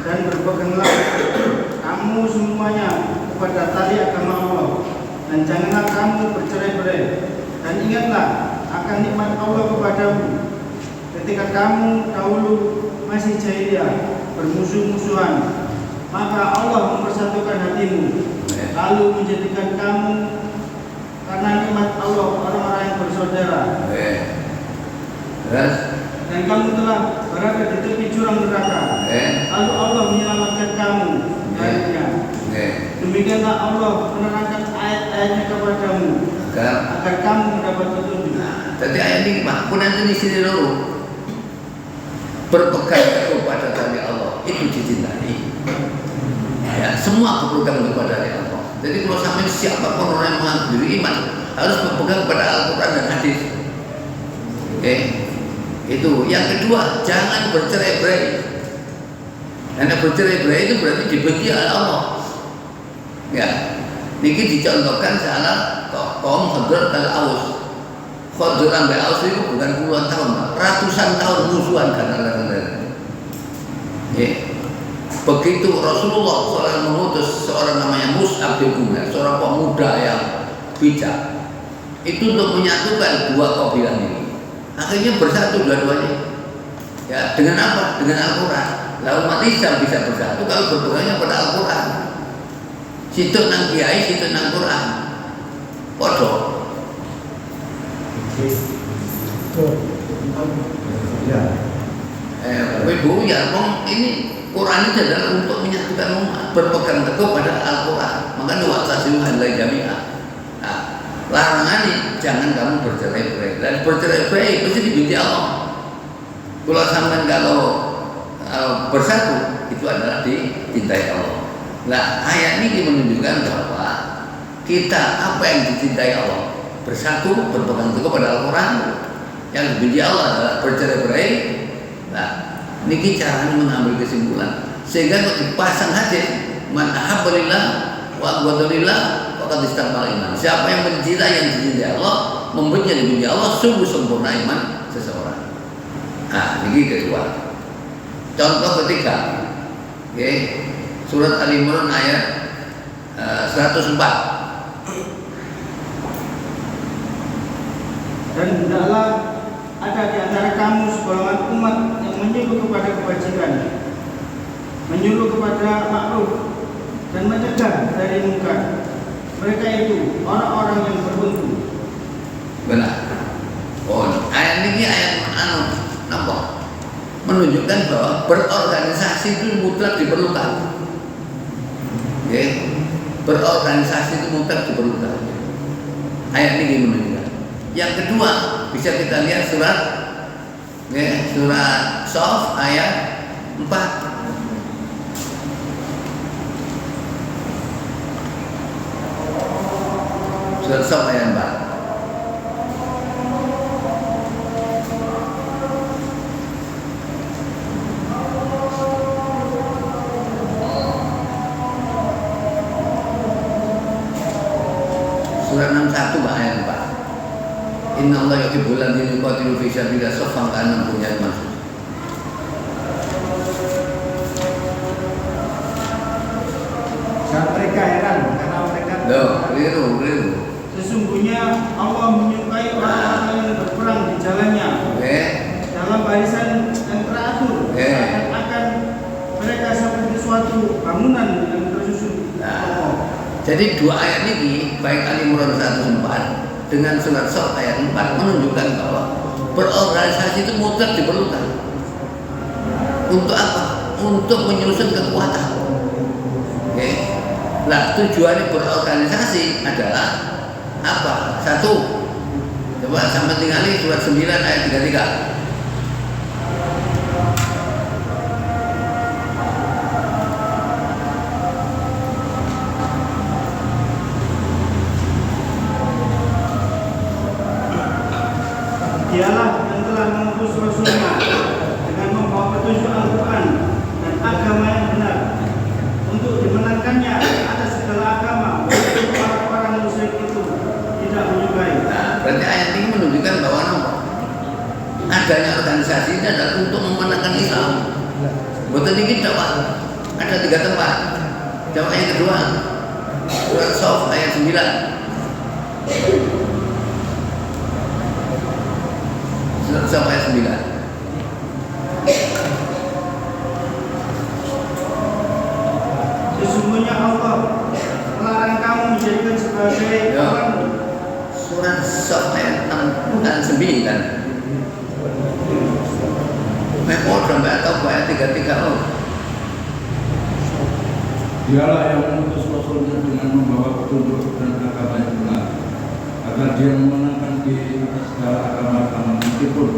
Dan berpeganglah kamu semuanya kepada tali agama Allah, dan janganlah kamu bercerai-berai. Dan ingatlah akan nikmat Allah kepadamu ketika kamu dahulu masih jahiliyah bermusuh-musuhan, maka Allah mempersatukan hatimu, lalu menjadikan kamu karena nikmat Allah orang-orang yang bersaudara. Dan kamu telah berada di tepi jurang neraka, lalu Allah menyelamatkan kamu darinya. Demikianlah Allah menerangkan ayat-ayatnya kepadamu agar kamu mendapat petunjuk. Jadi ayat ini Pak, pun nanti di sini dulu berpegang kepada tali Allah itu dicintai. Ya, semua berpegang kepada tali Allah. Jadi kalau sampai siapapun orang yang mengaku diri iman harus berpegang pada Al-Quran dan hadis. Itu yang kedua, jangan bercerai-berai. Karena bercerai-berai itu berarti dibenci oleh Allah. Ya, niki dicontohkan salah kaum Khadrat al-Aus. Khadrat al-Aus itu bukan puluhan tahun, ratusan tahun musuhan karena begitu Rasulullah SAW mengutus seorang namanya Mus'ab bin Umair, seorang pemuda yang bijak, itu untuk menyatukan dua kabilah ini. Akhirnya bersatu dua-duanya. Ya, dengan apa? Dengan Al-Quran. Lalu umat Islam bisa bersatu kalau berpegangnya pada Al-Quran. Situ nang kiai, situ nang Quran. Podo. Ibu ya, ini Quran itu adalah untuk menyatukan umat, berpegang teguh pada Al-Quran. Makanya wa'tasimu bihablillahi jami'an. Larangan nih, jangan kamu bercerai-berai. Dan bercerai-berai pasti dibenci Allah. Kalau bersatu itu adalah dicintai Allah. Nah, ayat ini menunjukkan bahwa kita apa yang dicintai Allah, bersatu, berpegang teguh pada Al-Quran. Yang dibenci Allah adalah bercerai-berai. Nah, ini caranya mengambil kesimpulan. Sehingga kalau dipasang hadis, man ahabbalillah wa abghadalillah faqad istakmal iman. Siapa yang mencintai yang dicintai Allah, membenci yang dibenci Allah, sungguh sempurna iman seseorang. Nah, ini kedua. Contoh ketiga, surat Al-Imran ayat 104. Dan hendaklah ada di antara kamu segolongan umat yang menyuruh kepada kebajikan, menyuruh kepada ma'ruf, dan mencegah dari munkar. Mereka itu orang-orang yang beruntung. Benar. ini ayat nampak menunjukkan bahwa berorganisasi itu mutlak diperlukan. Berorganisasi itu mutlak diperlukan. Ayat ini menunjukkan. Yang kedua bisa kita lihat surat Shaf ayat 4. Surat Shaf ayat 4. Surat 61 ayat 4. Inna Allah yuhibbul ladzina yuqatiluna fi sabilillah shaffan ka'annahum bunyanun marsus. Dan mereka heran karena mereka Keliru. Sesungguhnya Allah menyukai orang-orang yang berperang di jalannya dalam barisan yang teratur, akan mereka seperti suatu bangunan yang tersusun. Jadi dua ayat ini baik Ali Imran 1 dengan surat Shaf ayat 4 menunjukkan bahwa berorganisasi itu mutlak diperlukan. Untuk apa? Untuk menyusun kekuatan. Nah, tujuannya berorganisasi adalah apa? Satu, coba sampai tinggali surat 9 ayat 33. Dialah yang telah mengutus Rasulnya dengan membawa petunjuk Al-Quran dan agama yang benar untuk dimenangkannya atas segala agama untuk orang-orang musyrik itu tidak menyukai. Berarti ayat ini menunjukkan bahwa adanya organisasi ini adalah untuk memenangkan Islam. Betul ini dakwah. Ada 3 tempat. Dakwah yang kedua surat Shaf ayat 9. Surat ayat 9. Sesungguhnya Allah melarang kamu menjadikan sebagai orang. Surat Shaf ayat 6 dan 9. Memang sampai atau ayat 33. Dialah yang mengutus Rasulnya dengan membawa petunjuk dan agama yang benar, agar dia memenangkan di atas segala agama-agama meskipun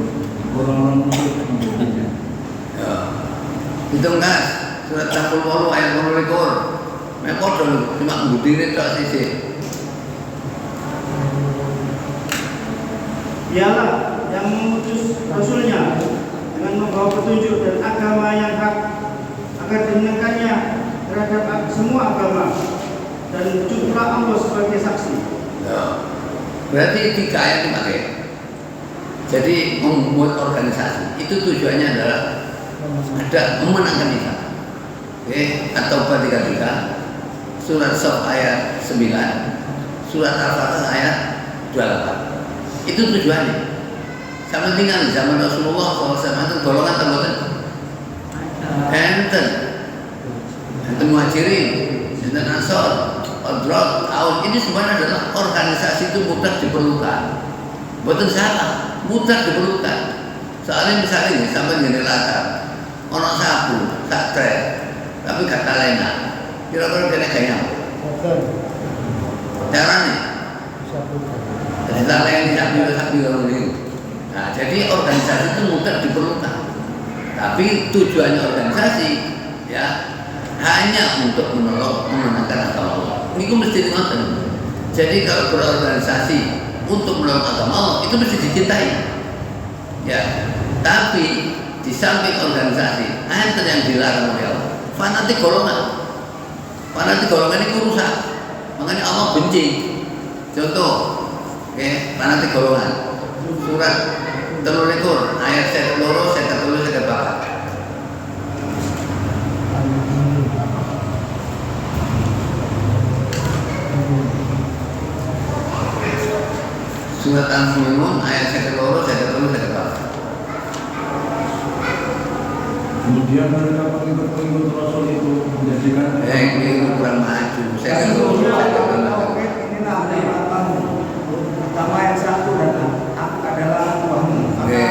orang-orang musyrik membencinya. Itu enggak surat 68 ayat 22. Memang cuma berdiri tak sisi. Dialah yang mengutus Rasulnya dengan membawa petunjuk dan agama yang hak agar dimenangkannya terhadap semua agama dan cukuplah Allah sebagai saksi. Berarti 3 ayat dipakai. Jadi membuat organisasi itu tujuannya adalah ada memenangkan Islam. Atau 33 surat Shaf ayat 9, surat Al-Fatihah ayat 28. Itu tujuannya. Sama tinggal di zaman Rasulullah SAW itu golongan terbuatan enten Muhajirin, enten Ansor, Odrot, Aun, ini semuanya adalah organisasi itu mutlak diperlukan. Bukan salah, mutlak diperlukan. Soalnya misalnya ini sampai jadi latar, orang sapu, saktre, tapi kata lena, kira-kira kena kayaknya. Caranya, kita lain sapi orang ini. Nah, jadi organisasi itu mutlak diperlukan. Tapi tujuannya organisasi, ya, hanya untuk memenangkan agama Allah. Ini mesti dimakan. Jadi kalau berorganisasi untuk menolong agama Allah itu mesti dicintai. Ya, tapi di samping organisasi, ada yang dilarang oleh Allah. Fanatik golongan. Fanatik golongan ini rusak. Makanya Allah benci. Contoh, fanatik golongan. Surat 3 ayat 1 saya baca. Surat Al-Mu'minun ayat 1 saya baca. Kemudian mereka pengikut-pengikut Rasul itu menjadikan Ini kurang maju. Saya inilah nikmatmu. Pertama yang satu dan adalah Tuhanmu. Maka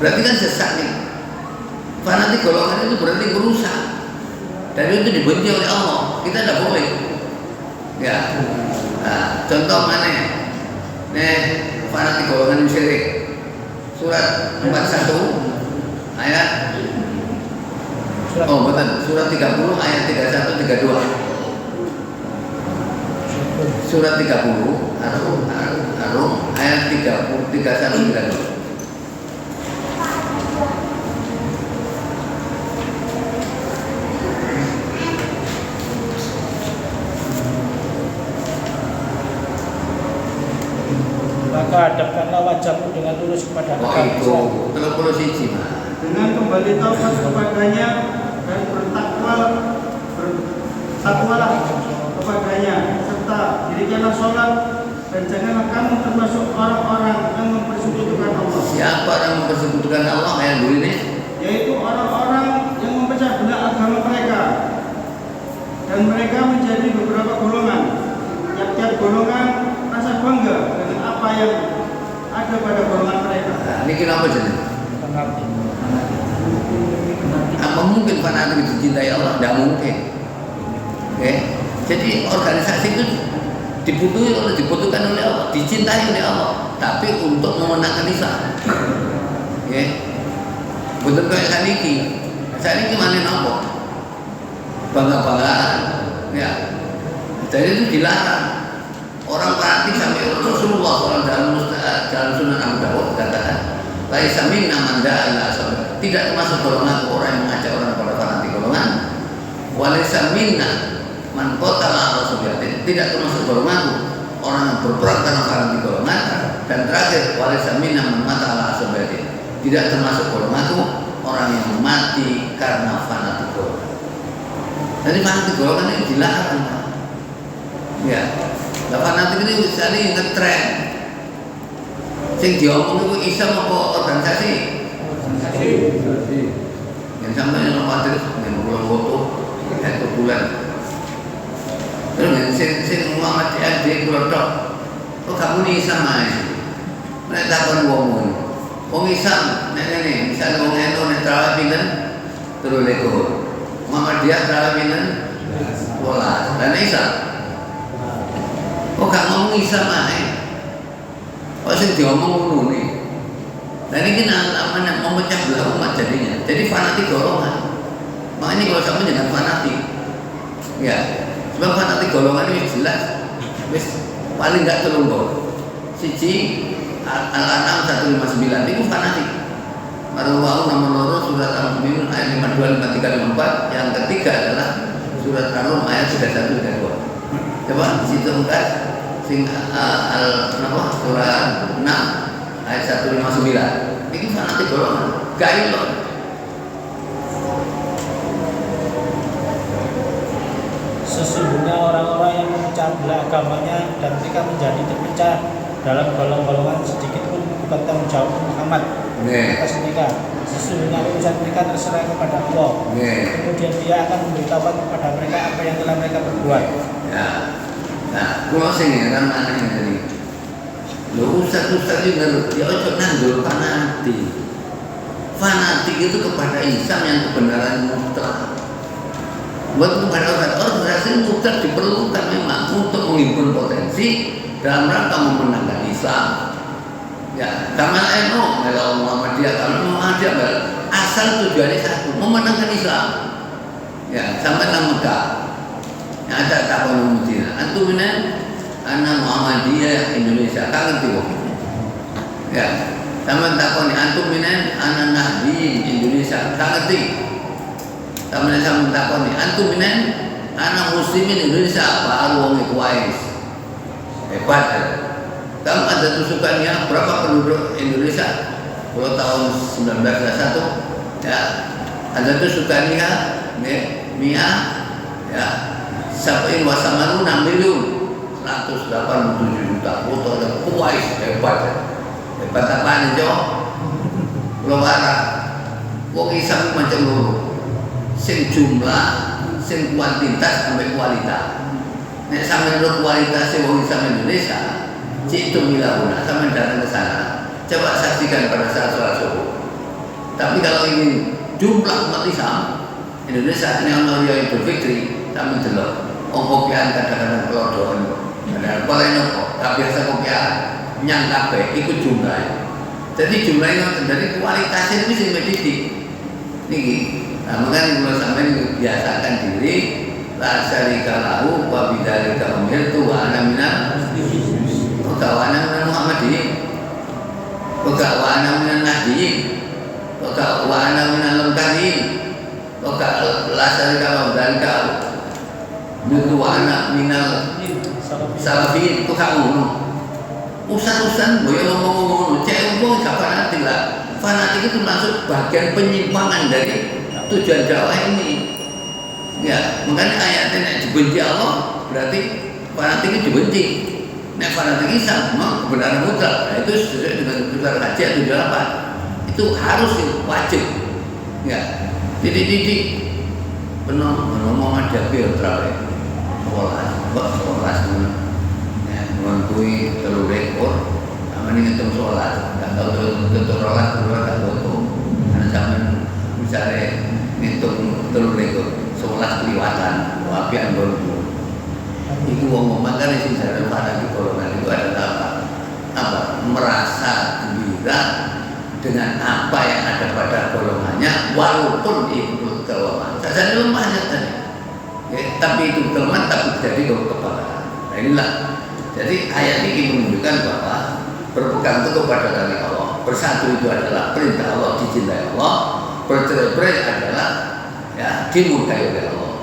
Berarti kan sesat nih. Fanatik golongan itu berarti merusak. Dan itu dibenci oleh Allah. Kita tidak boleh. Ya. Nah, contoh mana? Nih, fanatik golongan syirik. Surat 41 ayat oh betul, surat 30 ayat 31 32. Surat 30 Ar-Rum ayat 30 31 32. Maka hadapkanlah wajahmu dengan lurus kepada Oh agama itu Islam. kalau siji mah. dengan kembali taubat kepadanya dan bertakwalah kepadanya, serta dirikanlah sholat dan janganlah kamu termasuk orang-orang yang mempersekutukan Allah. Siapa yang mempersekutukan Allah ayat dulu ini? Yaitu orang-orang yang memecah belah agama mereka, dan mereka menjadi beberapa golongan. Tiap-tiap golongan rasa bangga dengan apa yang ada pada golongan mereka. Nah, ini kenapa jadi? Fanatik. Apa mungkin fanatik dicintai Allah? Tidak mungkin. Oke, jadi organisasi itu dibutuhkan oleh Allah, dicintai oleh Allah, tapi untuk memenangkan Islam. Oke, betul kayak saniki mana nopo bangga-banggaan, ya. Jadi itu dilarang. Orang fanatik sampai Rasulullah SAW dalam Sunan Abu Dawud katakan, laisa minna man da'a ila sabr. Tidak termasuk golongan orang yang mengajak orang pada fanatik golongan. Wa laisa minna man qatala Rasulullah. Tidak termasuk golongan orang yang berperang karena fanatik golongan. Dan terakhir, wa laisa minna man mata ala sabr. Tidak termasuk golongan orang yang mati karena fanatik golongan. Jadi fanatik golongan ini dilarang. Ya. Lah fanatik ini misalnya ngetren. Sing diomong itu Islam apa organisasi? Yang sampai yang khawatir yang bulan foto itu bulan. Terus sing Muhammad di Glodok. Oh kamu ni Islam aja. Nek takon wong Islam nek ngene, misalnya wong NU nek tarawih pinten? 3 Muhammadiyah tarawih pinten? 12. Dan Islam oh gak ngomong Islam aja. Oh sing diomong ngono nih. Nah ini namanya memecah belah umat jadinya. Jadi fanatik golongan. Makanya kalau sama jangan fanatik. Ya, sebab fanatik golongan ini jelas. Wis paling gak terungkap. Siji Al-An'am 159 itu fanatik. Marwah nomor 2 surat Al-Mu'minun ayat 52, 53, 54. Yang ketiga adalah surat Ar-Rum ayat 31 dan 2. Coba situ bukan sing surat 6 ayat 159. Ini fanatik golongan. Gak ilok. Sesungguhnya orang-orang yang memecah belah agamanya dan mereka menjadi terpecah dalam golongan sedikit pun bukan tanggung jawab Muhammad atas mereka. Sesungguhnya urusan mereka terserah kepada Allah. Kemudian Dia akan memberitahukan kepada mereka apa yang telah mereka perbuat. Ya. Nah, kalau sing kan aneh tadi. Lho ustaz-ustaz itu ngerti ya ojo nandul fanatik. Fanatik itu kepada Islam yang kebenaran mutlak. Buat kepada organisasi mutlak diperlukan memang untuk menghimpun potensi dalam rangka memenangkan Islam. Ya, sama NU, kalau Muhammadiyah, kalau Muhammadiyah asal tujuannya satu, memenangkan Islam. Ya, sampai nama Mekah. Yang ada takon Medina. Antum ini anak Muhammadiyah Indonesia, kangen tiba. Ya, sama takon antum ini anak Nahdien Indonesia, kangen tiba. Sama takon antum ini anak Muslimin Indonesia, baru wong Kuwait. Hebat. Kamu ada tusukannya berapa penduduk Indonesia? Kalau tahun 1921 ya ada tusukannya Mia ya sampai wasaman 6 miliar 187 juta foto ada Kuwait hebat apa nih Jo? Pulau Arab wong Islam macam loro sing jumlah sing kuantitas sampai kualitas. Nek sampai kualitas wong Islam Indonesia Cik itu milahuna, sama datang ke sana. Coba saksikan pada saat sholat subuh. Tapi kalau ingin jumlah umat Islam Indonesia ini orang yang Idul Fitri, kami delok. Kopian kadang-kadang kelodon, kadang paling kok, tak biasa kopian, nyang kabeh, ikut jumlah. Jadi jumlahnya dari kualitasnya itu sih mendidik. Nih, nah makanya kalau sampai biasakan diri, la syarika lahu wa bidzalika umirtu wa ana minal Muhammadin, wa ana minal nahdiyin, wa ana minal lemkahin, la syarika lahu dzalika Buku anak minal salafin itu kamu usan-usan boleh ngomong-ngomong cewek gak fanatik lah. Fanatik itu masuk bagian penyimpangan dari tujuan dakwah ini ya. Makanya ayatnya dibenci Allah berarti fanatik itu dibenci. Nek fanatik Islam memang kebenaran mutlak. Nah, itu sesuai dengan Surah Haji 78 itu harus wajib ya. Titik-titik penuh ngomong ada biotral sholat mengantui telur ekor sama ini ngitung sholat gak tau tutup sholat keluar gak tutup karena zaman misalnya ngitung telur ekor sholat kelewatan wapian baru itu ngomong makanya sih saya pada di golongan itu adalah apa merasa gembira dengan apa yang ada pada golongannya walaupun itu kelemahan saya lemahnya tadi. Tapi itu kelemahan tapi jadi kebenaran. Nah inilah. Jadi ayat ini menunjukkan bahwa berpegang teguh kepada dari Allah. Bersatu itu adalah perintah Allah, dicintai Allah. Bercerai-berai adalah ya dimurkai oleh Allah.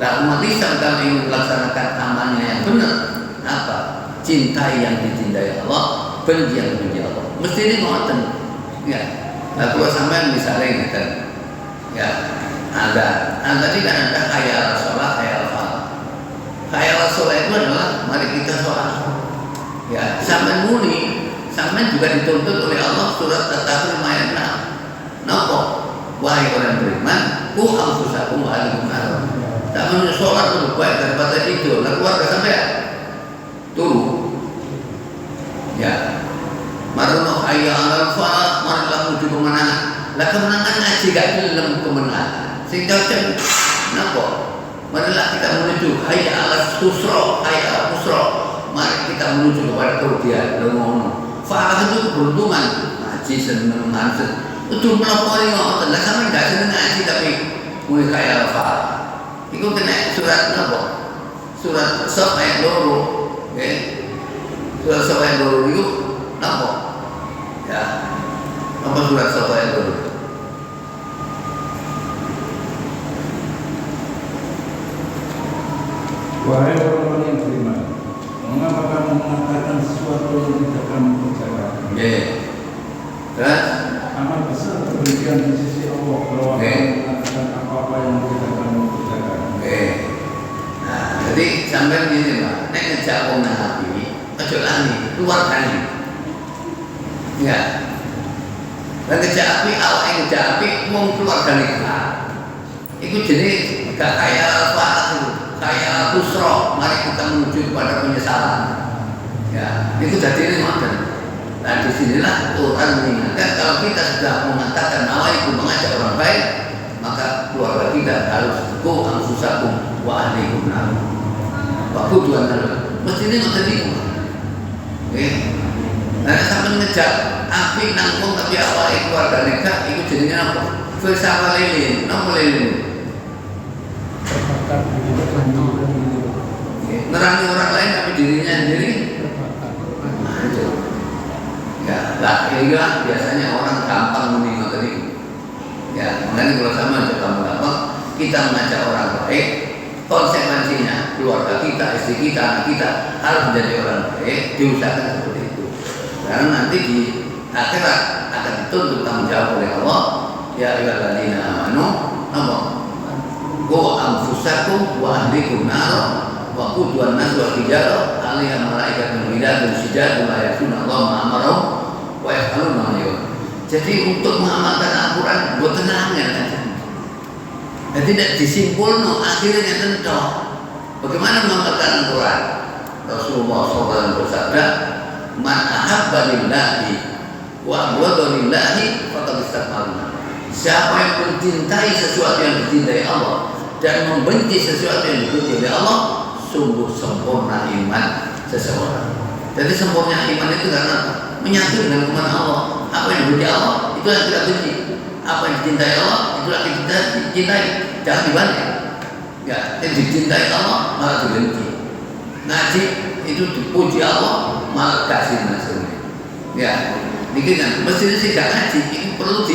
Nah umat Islam kalau ingin melaksanakan amalnya yang benar, apa? Cintai yang dicintai Allah, benci yang dibenci Allah. Mesti ini ngoten. Ya. Nah kalau sampai misalnya gitu, ya. Ada tadi kan ada hayal sholat, hayal falah. Hayal sholat itu adalah mari kita sholat. Ya, sampai muni, sampai juga dituntut oleh Allah surat At-Tahrim ayat 6. Napa? Wahai orang beriman, ku anfusakum wa ahlikum nar. Sampai sholat lebih baik daripada tidur. Nah, keluarga sampai turu. Ya. Marono hayal falah, marilah menuju kemenangan. Lah kemenangan ngaji gak film kemenangan. Sehingga macam kenapa? Marilah kita menuju hayya ala kusra, hayya ala kusra. Mari kita menuju kepada kerugian. Ngono. Falah itu keberuntungan. Ngaji seneng nganset. Itu melopori ngoten. Lah sampe gak seneng ngaji tapi mulai hayya ala falah. Iku kena surat napa? Surat Saf ayat 2. Nggih. Surat Saf ayat 2 itu napa? Ya. Apa surat Saf ayat 2? Wahai orang-orang yang beriman, mengapa kamu mengatakan sesuatu yang tidak kamu kerjakan? Terus amat besar kebencian di sisi Allah bahwa kamu mengatakan apa-apa yang tidak kamu kerjakan. Nah, jadi sampai ini Pak, nek ngejak wong nabi, aja lali, keluar kali. Ya. Dan ngejak api, awak yang ngejak api, wong keluar dari kelar. Iku jenis gak kaya apa itu. Kayak kusro, mari kita menuju kepada penyesalan. Ya, itu jadi ini modern. Nah disinilah Quran mengingatkan kalau kita sudah mengatakan nawaitu mengajak orang baik, maka keluarga kita harus ku anfusakum wa ahlikum nar. Waktu Tuhan mesti ini modern itu. Nah sampai ngejak api nangkung tapi awal keluarga mereka itu jadinya apa? Filsafat lilin, nama lilin. Nerangi orang lain tapi dirinya sendiri hancur. Ya, lah inilah biasanya orang gampang meninggal tadi. Ya, makanya kalau sama gampang kita mengajak orang baik, konsekuensinya keluarga kita, istri kita, anak kita harus menjadi orang baik, diusahakan seperti itu. Karena nanti di akhirat akan dituntut tanggung jawab oleh Allah. Ya ayyuhalladzina amanu, apa? Qu anfusakum wa ahlikum nar wa qudwan nas wal hijarah 'alaiha malaikatun ghilazun shidadun la ya'suna Allah ma amara wa yaf'aluna ma yu'mar. Jadi untuk mengamalkan Al-Qur'an boten angel kan. Dan tidak disimpulno akhirnya tentu. Bagaimana mengamalkan Al-Qur'an? Rasulullah SAW bersabda, "Man ahabba lillahi wa abghadha lillahi faqad istakmalna." Siapa yang mencintai sesuatu yang dicintai Allah dan membenci sesuatu yang dibenci oleh Allah, sungguh sempurna iman seseorang. Jadi sempurna iman itu karena menyatu dengan firman Allah. Apa yang dibenci Allah, itu yang kita benci. Apa yang dicintai Allah, itulah yang kita cintai. Jangan dibalik. Ya, yang dicintai Allah malah dibenci. Ngaji itu dipuji Allah malah kasih nasibnya. Ya, ini kan mestinya tidak ngaji, ini perlu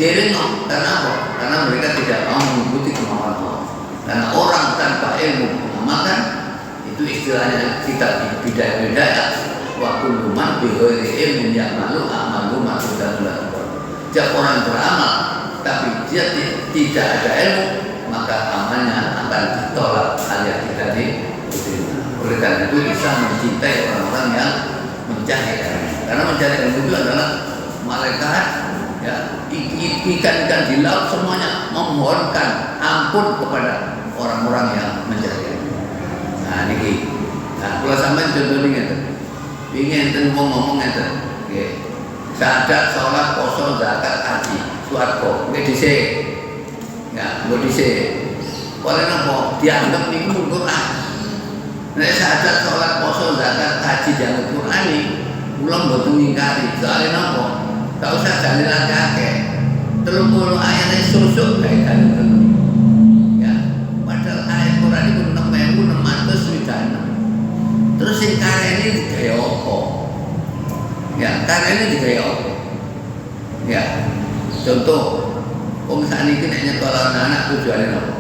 direngok. Karena apa? Karena mereka tidak mau mengikuti kemauan Allah. Karena orang tanpa ilmu mengamalkan, itu istilahnya kita bidaya-bidaya. Wa kullu man bi ghairi ilmin ya'malu amalu ma sudah. Setiap orang beramal tapi dia tidak ada ilmu, maka amalnya akan ditolak alias tidak diterima. Oleh karena itu bisa mencintai orang-orang yang mencari ilmu. Karena mencari ilmu itu adalah malaikat, ya, ikan-ikan di laut semuanya memohonkan ampun kepada orang-orang yang mencari ilmu. Nah ini, kalau sampai contoh ini ingin ngomong itu, syahadat, sholat, poso, zakat, haji, swarga, nggak disik, ya, nggak disik. Oleh nopo dianggap ini Quran. Nek syahadat, sholat, poso, zakat, haji dianggap Quran ini, ulang betul ngingkari. Soalnya nopo, tak usah jadi laki-laki. 30 ayatnya susuk kayak tadi. Ya, padahal ayat Quran itu 6.606. Terus yang karya ini digaya apa? Ya, karya ini digaya apa? Ya, contoh, saat ini nek nyekolah anak tujuannya apa?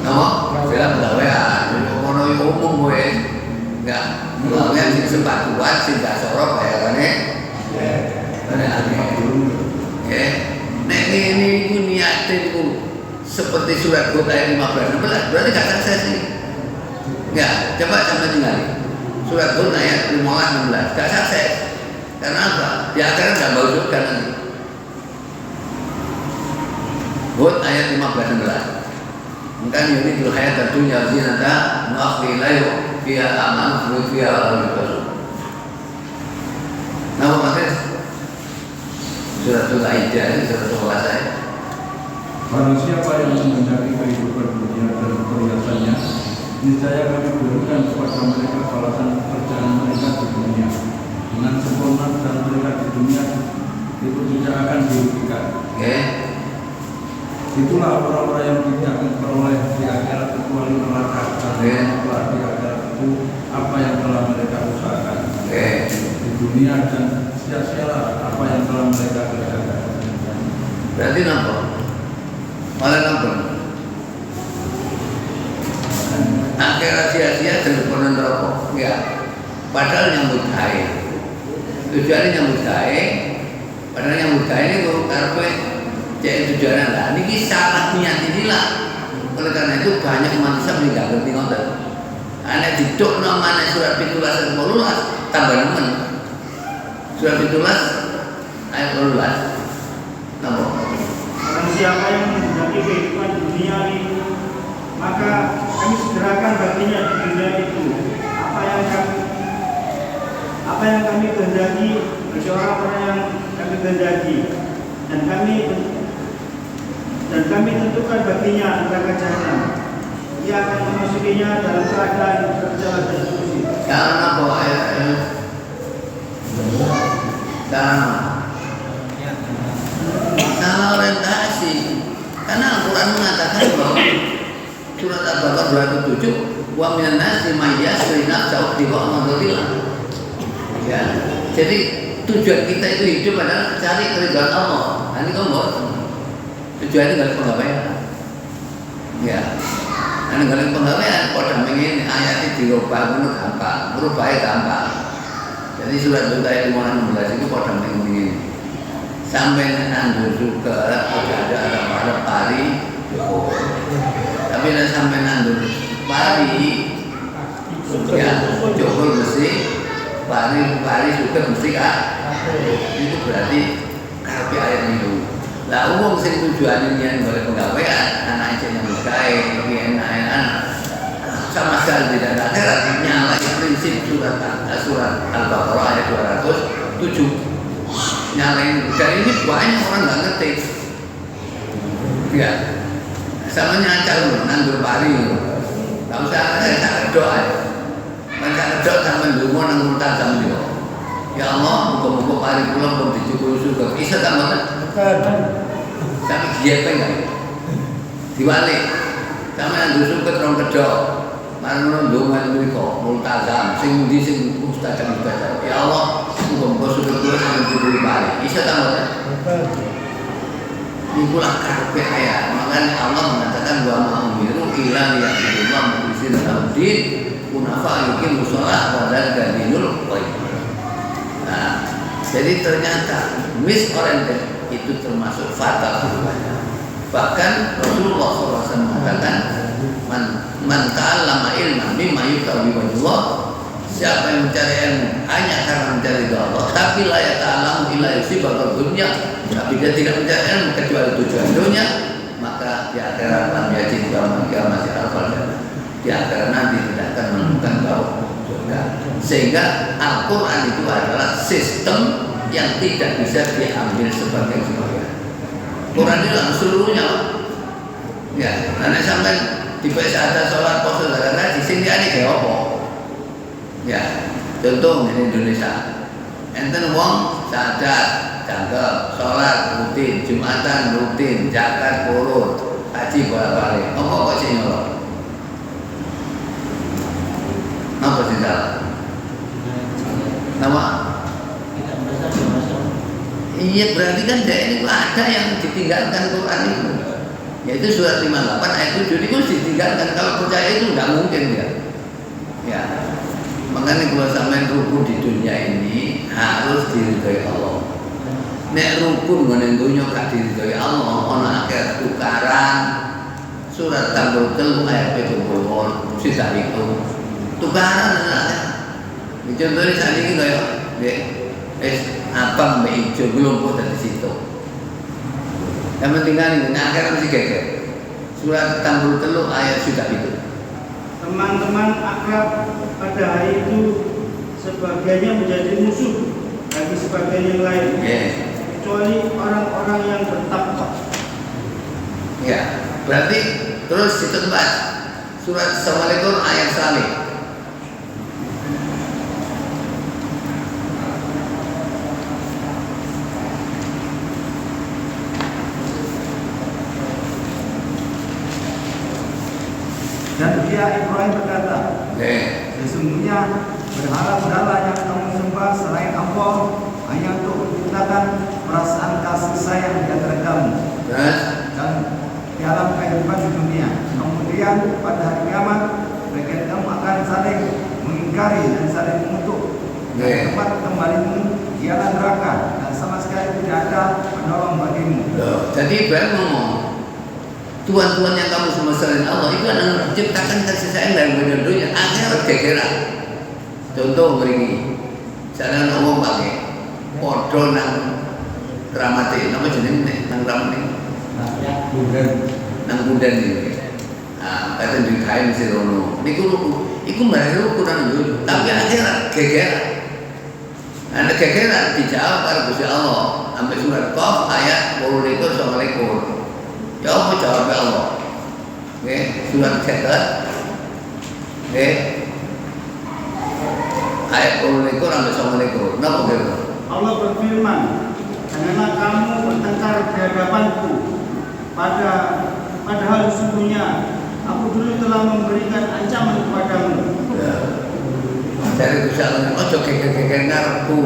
Nama? Film gawean, kono yo umum gue, enggak, gawean sing sepatuan, sing gak sorok bayarannya, ya, nek ini ku niatin ku seperti surat Hud ayat 15-16, berarti gak sukses nih. Ya, coba sampai tinggal surat Hud ayat 15-16, gak sukses. Karena apa? Di akhirnya gak bagus karena Hud ayat 15-16. Mungkin ini dulu ayat terdunia zinata nuakhri layu via aman via al-Qur'an. Nama maksud surat Al-Aidah ini surat Al-Aidah. Barang siapa yang menghendaki kehidupan dunia dan perhiasannya, niscaya kami berikan kepada mereka balasan pekerjaan mereka di dunia dengan sempurna, dan mereka di dunia itu tidak akan dirugikan. Itulah orang-orang yang tidak memperoleh di akhirat kecuali neraka, dan telah di akhirat itu apa yang telah mereka usahakan di dunia, dan sia-sialah apa yang telah mereka kerjakan. Berarti nampak, malah nampak. Akhirat sia-sia dan kemudian rokok, ya. Padahal nyambut gawe, tujuannya nyambut gawe, padahal nyambut gawe ini kalau karpe jadi tujuannya lah. Ini salah niat inilah. Oleh karena itu banyak manusia meninggal ngerti ngoten. Anak didok namanya surat 17 ayat 18 tambah nemen. Surat 17 ayat 18. Napa? Barang siapa yang menghendaki kehidupan dunia ini, maka kami segerakan baginya di dunia itu apa yang kami kehendaki bagi orang-orang yang kami kehendaki, dan kami tentukan baginya neraka jahanam. Ia akan memasukinya dalam keadaan berjalan dan suci. Karena apa ayatnya? Karena orientasi. Karena Al-Quran mengatakan bahwa surat Al-Baqarah 207, wa minan nasi may yasri nafsahu ibtigha'a mardhatillah. Ya, jadi tujuan kita itu hidup adalah cari keridhaan Allah. Ini kok tujuannya nggak penggawaian. Ya, karena nggak penggawaian. Pada ingin ayat itu dirubah itu gampang, berubahnya gampang. Jadi surat Hud ayat 15 itu pada ingin sampai nandur juga ada pada pari cukup. Tapi nek sampai nandur pari ya cukup mesti pari juga mesti kan. Itu berarti karpe ayat itu. Lah wong sing tujuane yen golek penggawean, anak aja yang gawe, tapi enak-enak. Sama sekali tidak ada akhirat, nyalahi prinsip surat Al-Baqarah ayat 207. nyalain. Dan ini banyak orang nggak ngerti. Ya, sama nyacang nandur pari. Tahu saya doa. Macam doa sama dulu nang mutan sama dia. Ya Allah, muka-muka pari pulang pun dicukupi surga. Bisa tambah kan? Tapi dia pengen diwalik. Sama nandur surga terang kedok. Mana nundungan mereka multazam, sing di sing mustajab ibadah. Ya Allah, muka-muka surga pulang sama dicukupi pari. Bisa tambah kan? Inilah karpe ayat. Makanya Allah mengatakan wa ma'umiru ila liya'budullah mukhlisina lahud-din hunafa yuqimus shalah wa dzalika dinul qayyim. Nah, jadi ternyata misoriented itu termasuk fatal hukumnya. Bahkan Rasulullah SAW mengatakan man ta'allama ilman mimma yubtaghi wajhullah, siapa yang mencari ilmu hanya karena mencari Allah, tapi la yata'allamu illa yusibahu dunya, tapi dia tidak mencari ilmu kecuali tujuan dunia, maka di akhirat lam yajid wa masih al-fadl. Di akhirat nanti tidak akan menemukan bau surga. Sehingga Al-Quran itu adalah sistem yang tidak bisa diambil sebagai sebagian. Quran itu seluruhnya. Ya, karena sampai di ada sholat puasa zakat di sini ada kayak apa? Ya, contoh di Indonesia, enten wong sadar, janggal, sholat rutin, jumatan rutin, zakat kurun, haji bolak-balik. Apa kok sih nyolong? Apa sih salah? Nama? Iya, berarti kan ini ada yang ditinggalkan Quran itu. Yaitu surat 58 ayat 7 itu ditinggalkan. Kalau percaya itu tidak mungkin ya. Ya. Makanya kalau sampai rukun di dunia ini harus diridhoi Allah. Nek rukun ngene dunya gak diridhoi Allah, ana akeh tukaran. Surat Tabarut ayat 70 sisa itu. Tukaran ana. Contohnya saat ini kayak abang mbak hijau belum kok dari situ. Yang penting kan ini akhirat masih geger. Surat Tabarut ayat sudah itu. Teman-teman akrab pada hari itu sebagiannya menjadi musuh bagi sebagian yang lain, kecuali orang-orang yang bertakwa. Ya, berarti terus di tempat surat Assalamualaikum ayat salih. Dan dia Ibrahim berkata, sesungguhnya berhala-berhala yang kamu sembah selain Allah hanya untuk menciptakan perasaan kasih sayang di antara kamu dan di alam kehidupan di dunia. Kemudian pada hari kiamat mereka kamu akan saling mengingkari dan saling mengutuk. Dan tempat kembalimu ialah neraka dan sama sekali tidak ada penolong bagimu. Jadi Ibrahim ngomong, Tuhan-Tuhan yang kamu semua selain Allah itu adalah menciptakan kasih sayang dari dunia. Akhirat gegeran. Contoh begini, saya ngomong pakai podo nang kramate, nama jenis nih, nang kramate, nang kudan ini. Nah, kata di kain si Rono, iku baru kurang dulu, tapi akhirat gegeran. Ada gegeran dijawab oleh Gusti Allah sampai surat Qaf ayat 20 Assalamualaikum. Ya apa jawabnya Allah? Surat Al-Qadr ayat 20 sampai 20. Kenapa begitu? Allah berfirman, janganlah kamu bertengkar di hadapanku, padahal sesungguhnya aku dulu telah memberikan ancaman kepadamu. Dari Gusti Allah, ojo geger-geger ngarepku.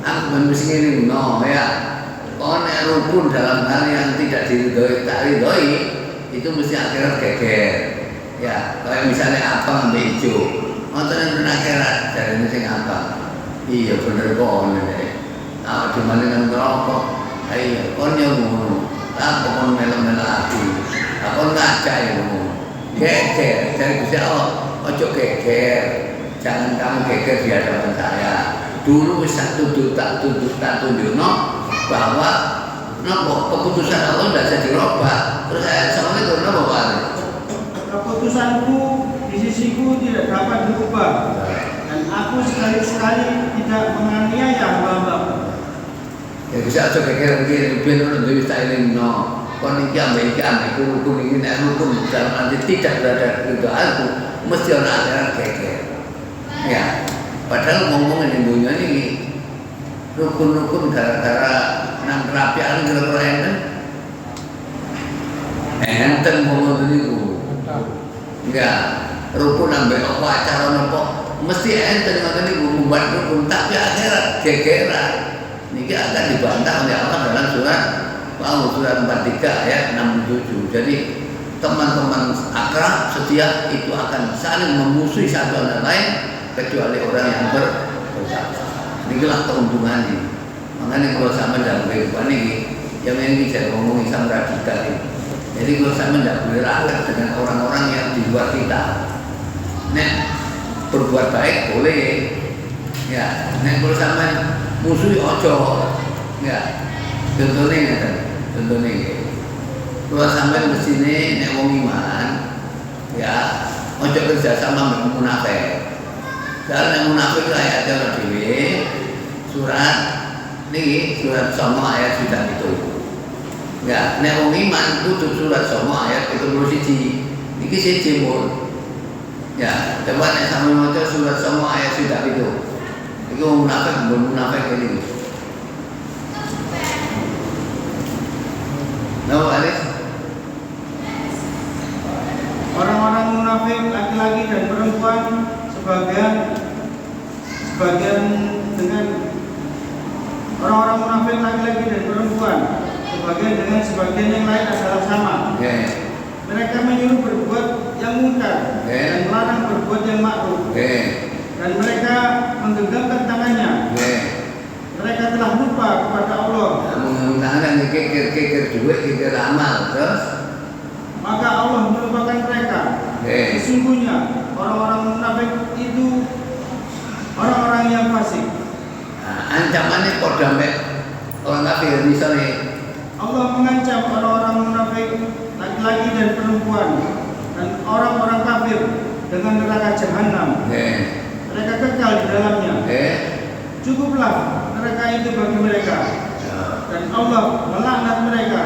Aku mesti ngene no ya. Nek rukun dalam hal yang tidak diridhoi, tak ridhoi, itu mesti akhirat geger. Ya, kayak misalnya abang ambil hijau, nonton yang akhirat dari ini sing abang. Iya bener kok nek. Ah dimana nang rokok. Ayo kon yo ngono. Tak kon melu-melu ati. Kon ngajak yo ngono. Geger dari Gusti Allah, ojo geger. Jangan kamu geger di hadapan saya. Dulu wis tak tunjukno bahwa keputusan Allah tidak bisa dirubah. Terus saya sama itu kenapa Pak? Keputusanku di sisiku tidak dapat dirubah, dan aku sekali-sekali tidak menganiaya hamba-hamba. Ya bisa aja kira-kira ben ono dhewe tak elingno. Kon iki ambek rukun iki nek rukun dalam arti tidak berada di aku mesti ana ajaran geger. Ya. Padahal ngomong ning dunya ini rukun-rukun gara-gara nang kerapian gara-gara enten ngomong niku. Enggak, rukun ambek apa acara napa mesti enten ngoten niku membuat rukun tapi akhirat gegeran. Niki akan dibantah oleh Allah dalam surat surat 43 ayat 67. Jadi teman-teman akrab setia itu akan saling memusuhi satu sama lain kecuali orang yang bersabar. Inilah keuntungannya. Makanya kalau sama dalam kehidupan ini, yang ini saya ngomongin sama radikal ini. Jadi kalau sama tidak boleh rakyat dengan orang-orang yang di luar kita. Nek berbuat baik boleh, ya. Nek kalau sama musuhi ojo, ya. Contohnya kalau sampai ke sini nek wong iman, ya, ojo kerja sama dengan munafik. Karena munafik ayat yang dhewe surat niki surat 9 ayat sudah itu. Ya, nek wong iman kudu surat 9 ayat 31. Niki siji mun. Ya, coba nek sampe maca surat 9 ayat sudah itu. Iku munafik ini. Tahu Aris? Orang-orang munafik laki-laki dan perempuan sebagian dengan orang-orang munafik laki-laki dan perempuan sebagian dengan sebagian yang lain adalah sama. Mereka menyuruh berbuat yang munkar dan melarang berbuat yang makruf. Dan mereka menggenggamkan tangannya. Mereka telah lupa kepada Allah. Tangan kekir duit, kekir amal, terus maka Allah melupakan mereka. Sesungguhnya orang-orang munafik itu orang-orang yang fasik. Ancamannya pada orang kafir misalnya. Allah mengancam orang-orang munafik laki-laki dan perempuan dan orang-orang kafir dengan neraka jahanam. Mereka kekal di dalamnya. Cukuplah neraka itu bagi mereka. Dan Allah melaknat mereka.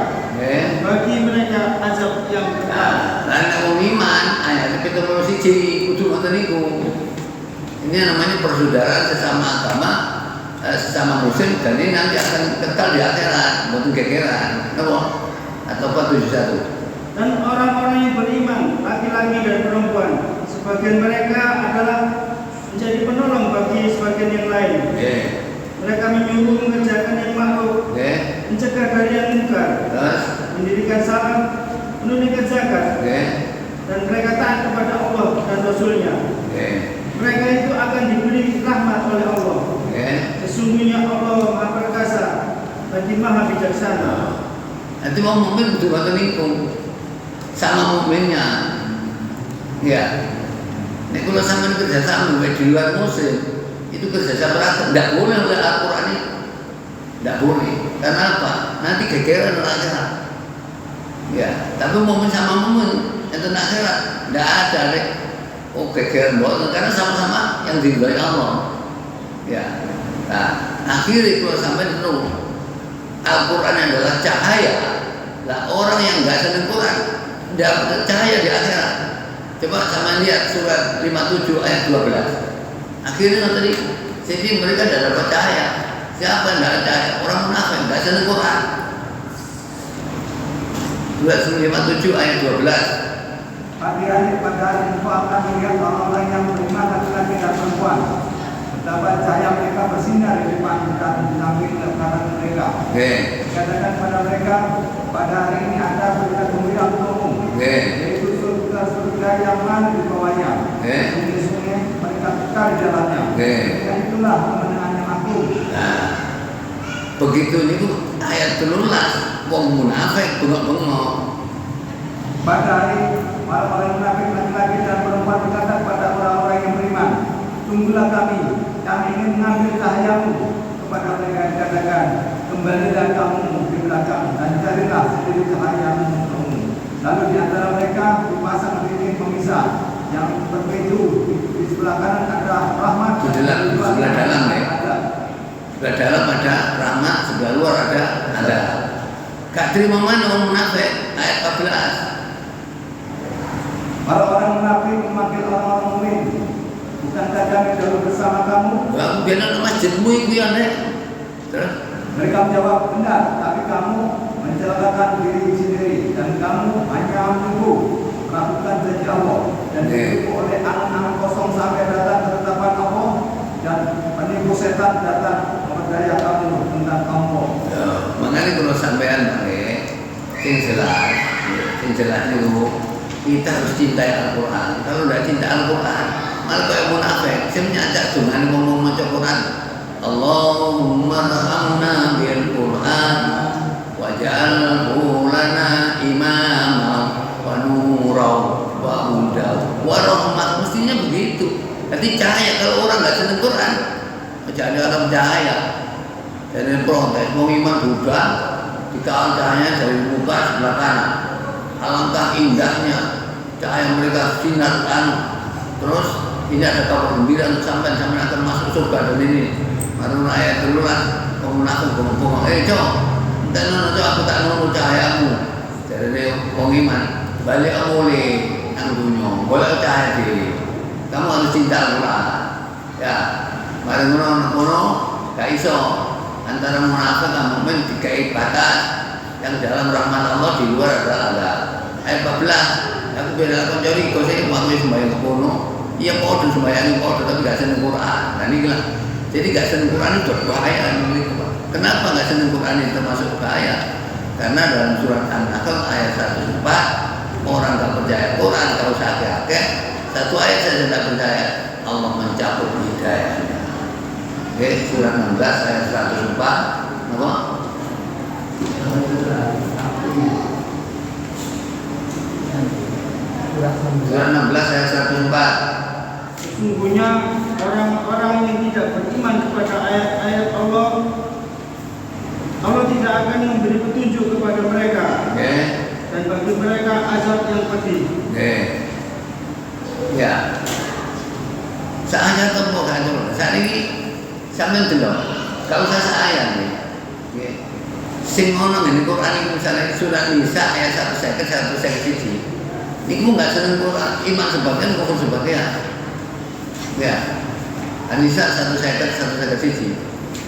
Bagi mereka azab yang kekal. Karena iman ayat 71 kudu ngoten niku. Ini namanya persaudaraan sesama agama, sesama muslim dan ini nanti akan kekal di akhirat, bukan gegeran. Napa? Atau 71. Dan orang-orang yang beriman, laki-laki dan perempuan, sebagian mereka adalah menjadi penolong bagi sebagian yang lain. Mereka menyuruh mengerjakan yang ma'ruf, mencegah dari yang munkar, mendirikan salat, menunaikan zakat, dan mereka taat kepada Allah dan Rasul-Nya. Mereka itu akan diberi rahmat oleh Allah. Sesungguhnya Allah Maha Perkasa lagi Maha Bijaksana. Nanti mau mukmin kudu ngoten niku. Sama mukminnya. Ya. Nek kula sampeyan kerja sama di luar muslim, itu kerja sama tidak boleh oleh Al-Qur'an ini. Tidak boleh. Karena apa? Nanti gegeran akhirat. Ya, tapi mukmin sama mukmin enten akhirat tidak ada deh. Oh gegeran boten karena sama-sama yang diridhoi Allah. Ya. Nah, akhirnya kalau sampai itu Al-Quran adalah cahaya. Lah orang yang nggak senang Quran dapat cahaya di akhirat. Coba sama lihat surat 57 ayat 12. Akhirnya tadi jadi mereka tidak dapat cahaya. Siapa yang tidak cahaya? Orang munafik nggak senang Quran. Surat 57 ayat 12. Pada hari itu akan melihat orang-orang yang beriman laki-laki dan perempuan. Dapat cahaya mereka bersinar di depan dan langit dan kanan mereka. Dikatakan pada mereka, pada hari ini ada berita gembira untukmu, yaitu surga yang mana di bawahnya, sungai-sungai mereka kekal di dalamnya. Dan itulah kemenangan yang agung. Nah, begitu ini ayat 13, wong munafik bengok-bengok. Pada hari orang-orang munafik laki-laki dan perempuan berkata kepada orang-orang yang beriman, tunggulah kami ingin mengambil cahayamu. Kepada mereka dikatakan, kembalilah kamu di belakang dan carilah sendiri cahayamu untukmu. Lalu di antara mereka dipasang dinding pemisah yang berbeda. Di sebelah kanan ada rahmat, di sebelah dalam ya. Sebelah dalam ada rahmat, sebelah luar ada azab. Gak terima mana orang munafik ayat 14. Para orang munafik memanggil orang-orang mukmin, bukankah kami dahulu bersama kamu? Kamu bilang masjidmu itu ya nek. Terus Mereka menjawab, benar, tapi kamu mencelakakan diri sendiri dan kamu hanya menunggu melakukan janji Allah dan ditipu oleh angan-angan kosong sampai datang ketetapan Allah dan penipu setan datang memperdaya kamu tentang Allah. ya, makanya kalau sampean pakai sing jelas itu kita harus cintai Al-Quran. Kalau tidak cinta Al-Quran, malah kayak munafik. Saya menyajak dengan ngomong macam Quran. Allahumma rahamna bil Quran waj'alhu lana imama wa nura wa huda wa rahmat. Mestinya begitu. Jadi cahaya. Kalau orang nggak senang Quran, jadi orang cahaya. Jadi protes mau iman Buddha dikawal cahaya dari muka sebelah kanan. Alangkah indahnya cahaya mereka sinarkan. Terus ini ada kabar gembira untuk sampai akan masuk surga dan ini. Baru ayat dulu lah, kamu nakut ngomong, cok, entah nono cok aku tak nono cahayamu. Jadi dia iman, balik kamu boleh yang dunia, boleh cahaya diri. Kamu harus cinta Al-Quran, ya. Baru nono, gak iso antara munafik dan mukmin dikai batas yang dalam rahmat Allah di luar adalah ada. Ayat 14, aku bilang aku cari kau saya mau sembahyang ke kono, iya kau tuh sembahyang kau tapi gak seneng Quran. Nah ini lah. Jadi gak senang Quran itu berbahaya. Kenapa gak senang Quran itu termasuk bahaya? Karena dalam surat An-Nahl ayat 104, orang gak percaya Quran kalau sakit-sakit, satu ayat saja tidak percaya, Allah mencabut hidayahnya. Oke, surat 16 ayat 104, apa? Surat 16 ayat 104. Sesungguhnya orang-orang yang tidak beriman kepada ayat-ayat Allah tidak akan memberi petunjuk kepada mereka. Dan bagi mereka azab yang pedih. Ya. Saatnya tempoh kan saat ini sampean delok. Kalau saya nih. Sing ono ngene Quran iki misalnya surat Nisa ayat 151. Niku enggak seneng Quran, iman sebagian kufur sebagian. Ya, An-Nisa 151.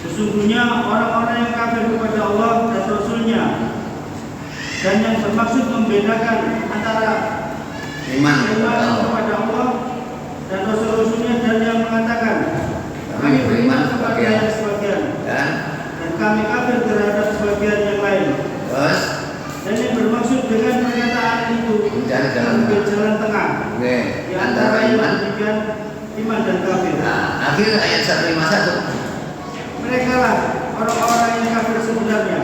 Sesungguhnya orang-orang yang kafir kepada Allah dan Rasulnya dan yang bermaksud membedakan antara iman kepada Allah dan Rasul-Rasulnya dan yang mengatakan kami beriman kepada sebagian dan kami kafir terhadap sebagian yang lain. Dan yang bermaksud dengan pernyataan itu mengambil jalan tengah di antara yang demikian iman dan kafir. Nah, akhir ayat 151. Mereka lah orang-orang yang kafir sebenarnya.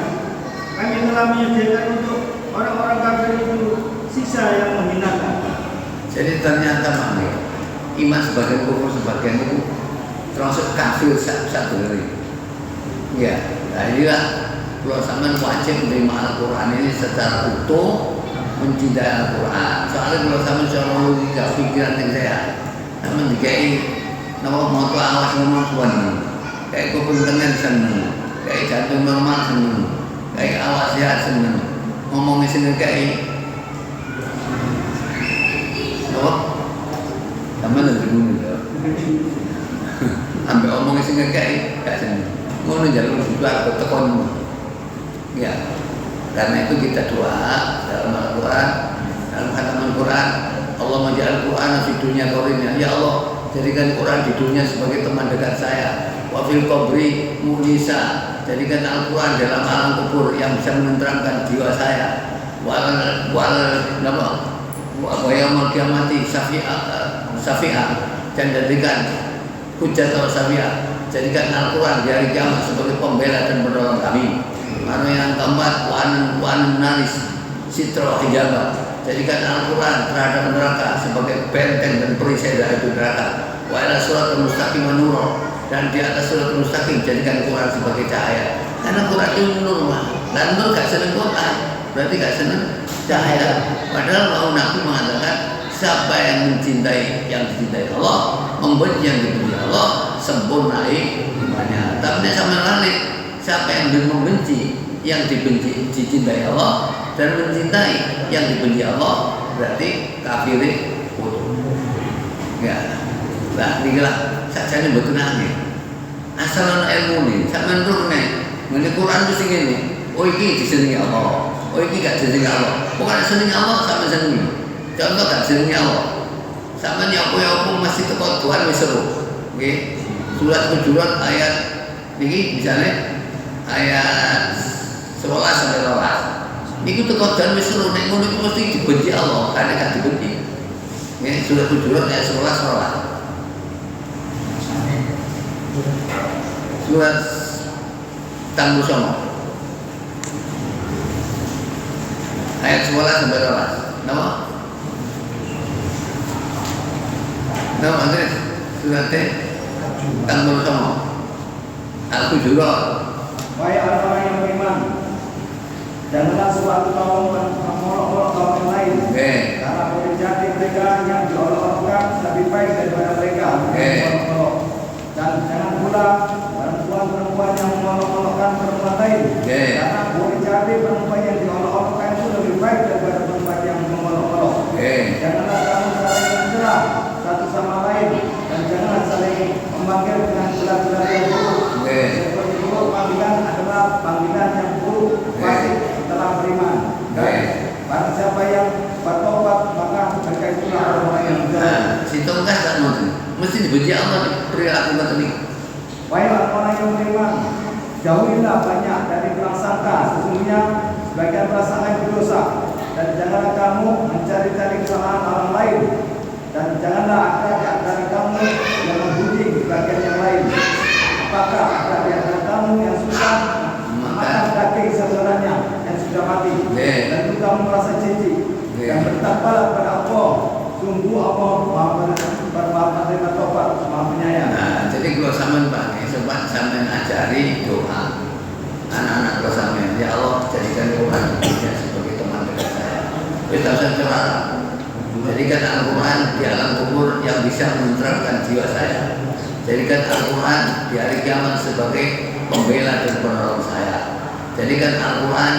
Kami telah menyediakan untuk orang-orang kafir itu siksa yang menghinakan. Jadi ternyata mana iman sebagian kufur sebagian itu termasuk kafir satu hari. Ya, nah inilah kalau sampean wajib menerima Al-Quran ini secara utuh, mencintai Al-Quran. Soalnya kalau sampean secara logika pikiran yang saya namun dikai nama moto awas ngomong seneng, kayak kepentingan seneng, kayak jantung normal seneng, kayak awas sehat seneng, ngomongnya seneng kayak apa? Sama nanti dulu ya. Ambil ngomongnya seneng kayak gak seneng, ngono jalur juga ke tekon. Ya, karena itu kita doa dalam Al-Quran, dalam khataman Quran. Allah menjadikan Quran di dunia qarinnya. Ya Allah, jadikan Quran di dunia sebagai teman dekat saya. Wa fil qabri munisa. Jadikan Al-Quran dalam alam kubur yang bisa menenteramkan jiwa saya. Wa yaumil qiyamati syafi'ah. Dan jadikan hujjat atau syafi'ah. Jadikan Al-Quran di hari kiamat sebagai pembela dan penolong kami. Mana yang keempat, wa'an naris sitra hijabah. Jadikan Al-Quran terhadap neraka sebagai benteng dan perisai dari itu neraka. Wa ila suratul mustaqim nur, dan di atas suratul mustaqim jadikan Quran sebagai cahaya. Karena Quran itu nur mah. Dan nur gak seneng Quran, berarti gak seneng cahaya. Padahal mau Nabi mengatakan siapa yang mencintai yang dicintai Allah, membenci yang dibenci Allah, sempurnai imannya. Tapi sama balik, siapa yang membenci, yang dibenci dicintai Allah dan mencintai yang dibenci Allah, berarti kafir utuh. Ya, lah inilah sajane mboten angel. Asal ana ilmu nih, sampean roh nih. Ngene Quran mesti ngene. Oh iki disenengi Allah. Oh iki gak disenengi Allah. Pokoke senengi Allah sampean senengi. Contoh gak senengi Allah. Sampeyan nyopo-nyopo masih teko Tuhan wis seru. Nggih. Surat Hujurat ayat niki misalnya ayat 11 sampai 12. Niku teko Tuhan wis seru nek ngono iku mesti dibenci Allah, karena gak dibenci. Nggih, surat Hujurat ayat 11 Surat Tangguh Somo ayat 11 sampai 12. Nama? Nama Andres suratnya Tangguh Somo Al-Hujurat. Wahai orang-orang yang beriman, janganlah suatu kaum memolok-molok kaum yang lain. Karena boleh jadi mereka yang diolok-olokkan lebih baik daripada mereka yang memolok-molok. Dan jangan pula perempuan-perempuan yang memolok-molokkan perempuan lain. Karena boleh jadi perempuan yang diolok-olokkan itu lebih baik daripada perempuan yang memolok-molok. Janganlah kamu saling mencela satu sama lain, dan janganlah saling memanggil dengan gelar-gelar yang buruk. Seperti itu panggilan adalah panggilan yang buruk pasti telah beriman. Dan barang siapa yang bertobat maka mereka itulah orang yang benar. Si tongkat tak nonton. Mesti dibenci Allah di perilaku macam ini. Wahai orang yang beriman, jauhilah banyak dari prasangka, sesungguhnya sebagian prasangka itu dosa. Dan janganlah kamu mencari-cari kesalahan orang lain, dan janganlah ada di antara kamu yang membuji sebagian yang lain. Apakah ada di antara kamu yang susah makan daging saudaranya yang sudah mati, dan itu kamu merasa jijik, dan bertakwalah kepada Allah. Sungguh Allah Maha menerima tobat, Maha penyayang. Nah, jadi kalau sampean Pak, coba sampean ajari doa anak-anak kalau sampean, ya Allah jadikan Quran sebagai teman dekat saya. Kita usah curhat. Jadikan Al-Quran di alam kubur yang bisa menerangkan jiwa saya. Jadikan Al-Quran di hari kiamat sebagai pembela dan penolong saya. Jadikan Al-Quran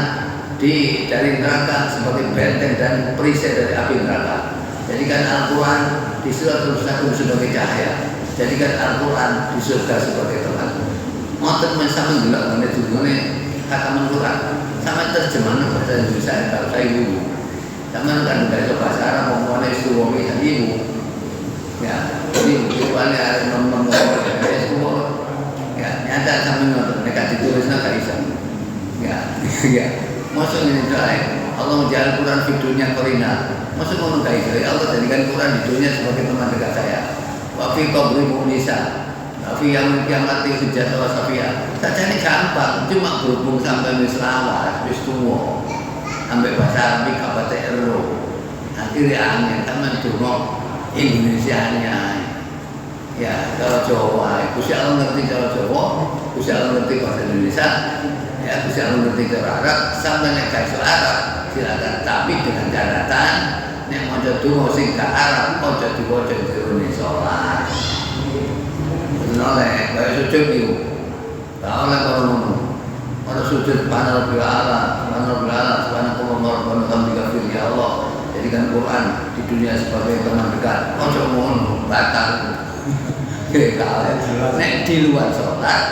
dari neraka sebagai benteng dan perisai dari api neraka. Jadikan Al-Quran di surat Al-Mustaqim sebagai cahaya. Jadikan Al-Quran di surga sebagai teman. Ngoten men sampeyan delok ngene dungane kata Quran. Sampeyan terjemahan bahasa Indonesia kalau saya ibu. Sampeyan kan enggak bahasa Arab ngomongane iku wong ibu. Ya, jadi bukan ada ngomong ya, nyata sampeyan ngoten nek ditulisna gak iso. Ya, ya. Maksud ini Allah menjadikan Quran di dunia korina. Maksud ngomong gak iso. Allah jadikan Quran di dunia sebagai teman dekat saya. Wa fi qabri mu'nisa. Wa fi yaumil qiyamati hujjat wa safiyah. Sajane gampang, cuma berhubung sampai wis lawas, wis tuwa. Ambek bahasa Arab apa ero. Akhirnya angin teman donga Indonesianya. Ya, kalau Jawa, Gusti Allah ngerti cara Jawa, Gusti Allah ngerti bahasa Indonesia. Ya, Gusti Allah ngerti cara Arab, sampai nek gak iso Arab, silakan, tapi dengan catatan nek maca donga sing gak Arab, aja diwaca jroning salat. Oleh kaya sujud iku. Ta oleh karo ngono. Ora sujud panal bi'ala, ya Allah. Jadikan Quran di dunia sebagai teman dekat. Ojo ngono, batal. Nek di luar sholat,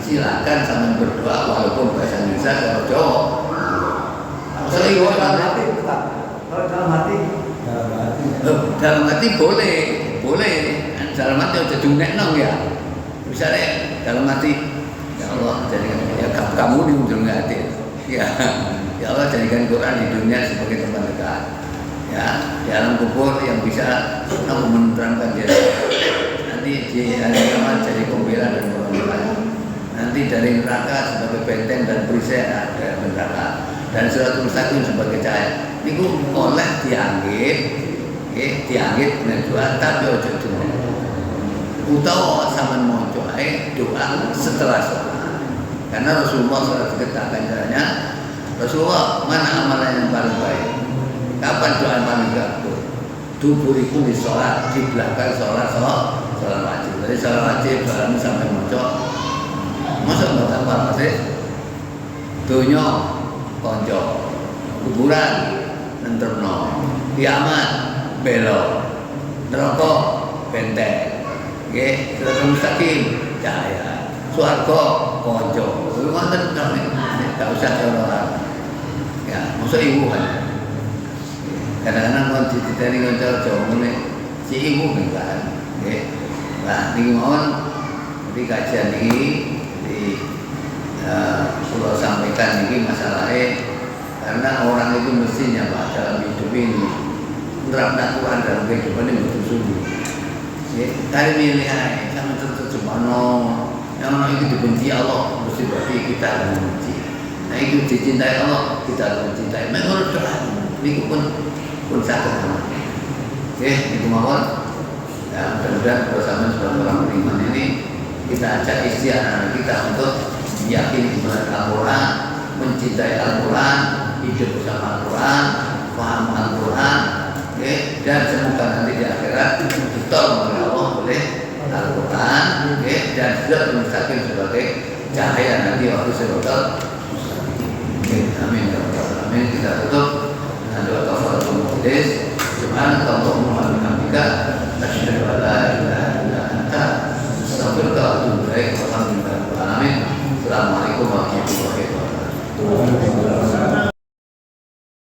silakan sambil berdoa walaupun bahasa Indonesia atau Jawa. Kalau dalam hati, kalau dalam hati boleh. Dalam hati aja dungekno ya. Misalnya dalam hati, ya Allah jadikan ya kamu di ujung hati. Ya Allah jadikan Quran di dunia sebagai teman dekat. Ya, di alam kubur yang bisa menerangkan dia. Nanti di hari kiamat jadi pembela dan penolong. Nanti dari neraka sebagai benteng dan perisai dari neraka. Dan surat Al-Mustaqim sebagai cahaya. Niku oleh dianggit menjual tapi ojo doa. Utawa sampean maca doa setelah sholat. Karena Rasulullah SAW katakan caranya, Rasulullah mana amalan yang paling baik? Kapan doa paling bagus? Duburikum di sholat, di belakang sholat salat wajib. Jadi salat wajib barang sampai mocok. Mosok mboten pamrih. Donya konco. Kuburan nentrepno. Kiamat belok. Neraka benteng. Nggih, terus mustaqim cahaya. Swarga konco. Kuwi wonten enggak usah orang. Ya, mosok ibu kan. Kadang-kadang kalau dititeni kanca Jawa ngene, si ibu kan. Nggih. Nah, niki mawon jadi kajian ini di pulau sampaikan ini masalahnya karena orang itu mestinya Pak dalam hidup ini menerapkan Quran dalam kehidupan ini betul-betul. Kali milih aja, sama terjemahno yang orang itu dibenci Allah, mesti berarti kita benci. Nah itu dicintai Allah, kita mencintai. Menurut doa ini pun sakit. Oke, itu mawon. Ya, mudah-mudahan bersama sebagai orang beriman ini kita ajak istri anak-anak kita untuk meyakini kebenaran Al-Quran, mencintai Al-Quran, hidup bersama Al-Quran, paham Al-Quran, okay? Dan semoga nanti di akhirat ditolong oleh Allah oleh Al-Quran, okay? Dan sudah mustaqim sebagai cahaya nanti waktu sebagai amin. Amin. Kita tutup dengan doa kafaratul majlis. Subhanallahumma wa bihamdika asyhadu an la ilaha illa anta astaghfiruka wa atubu ilaik. Alhamdulillahirabbil alamin. Assalamualaikum warahmatullahi wabarakatuh.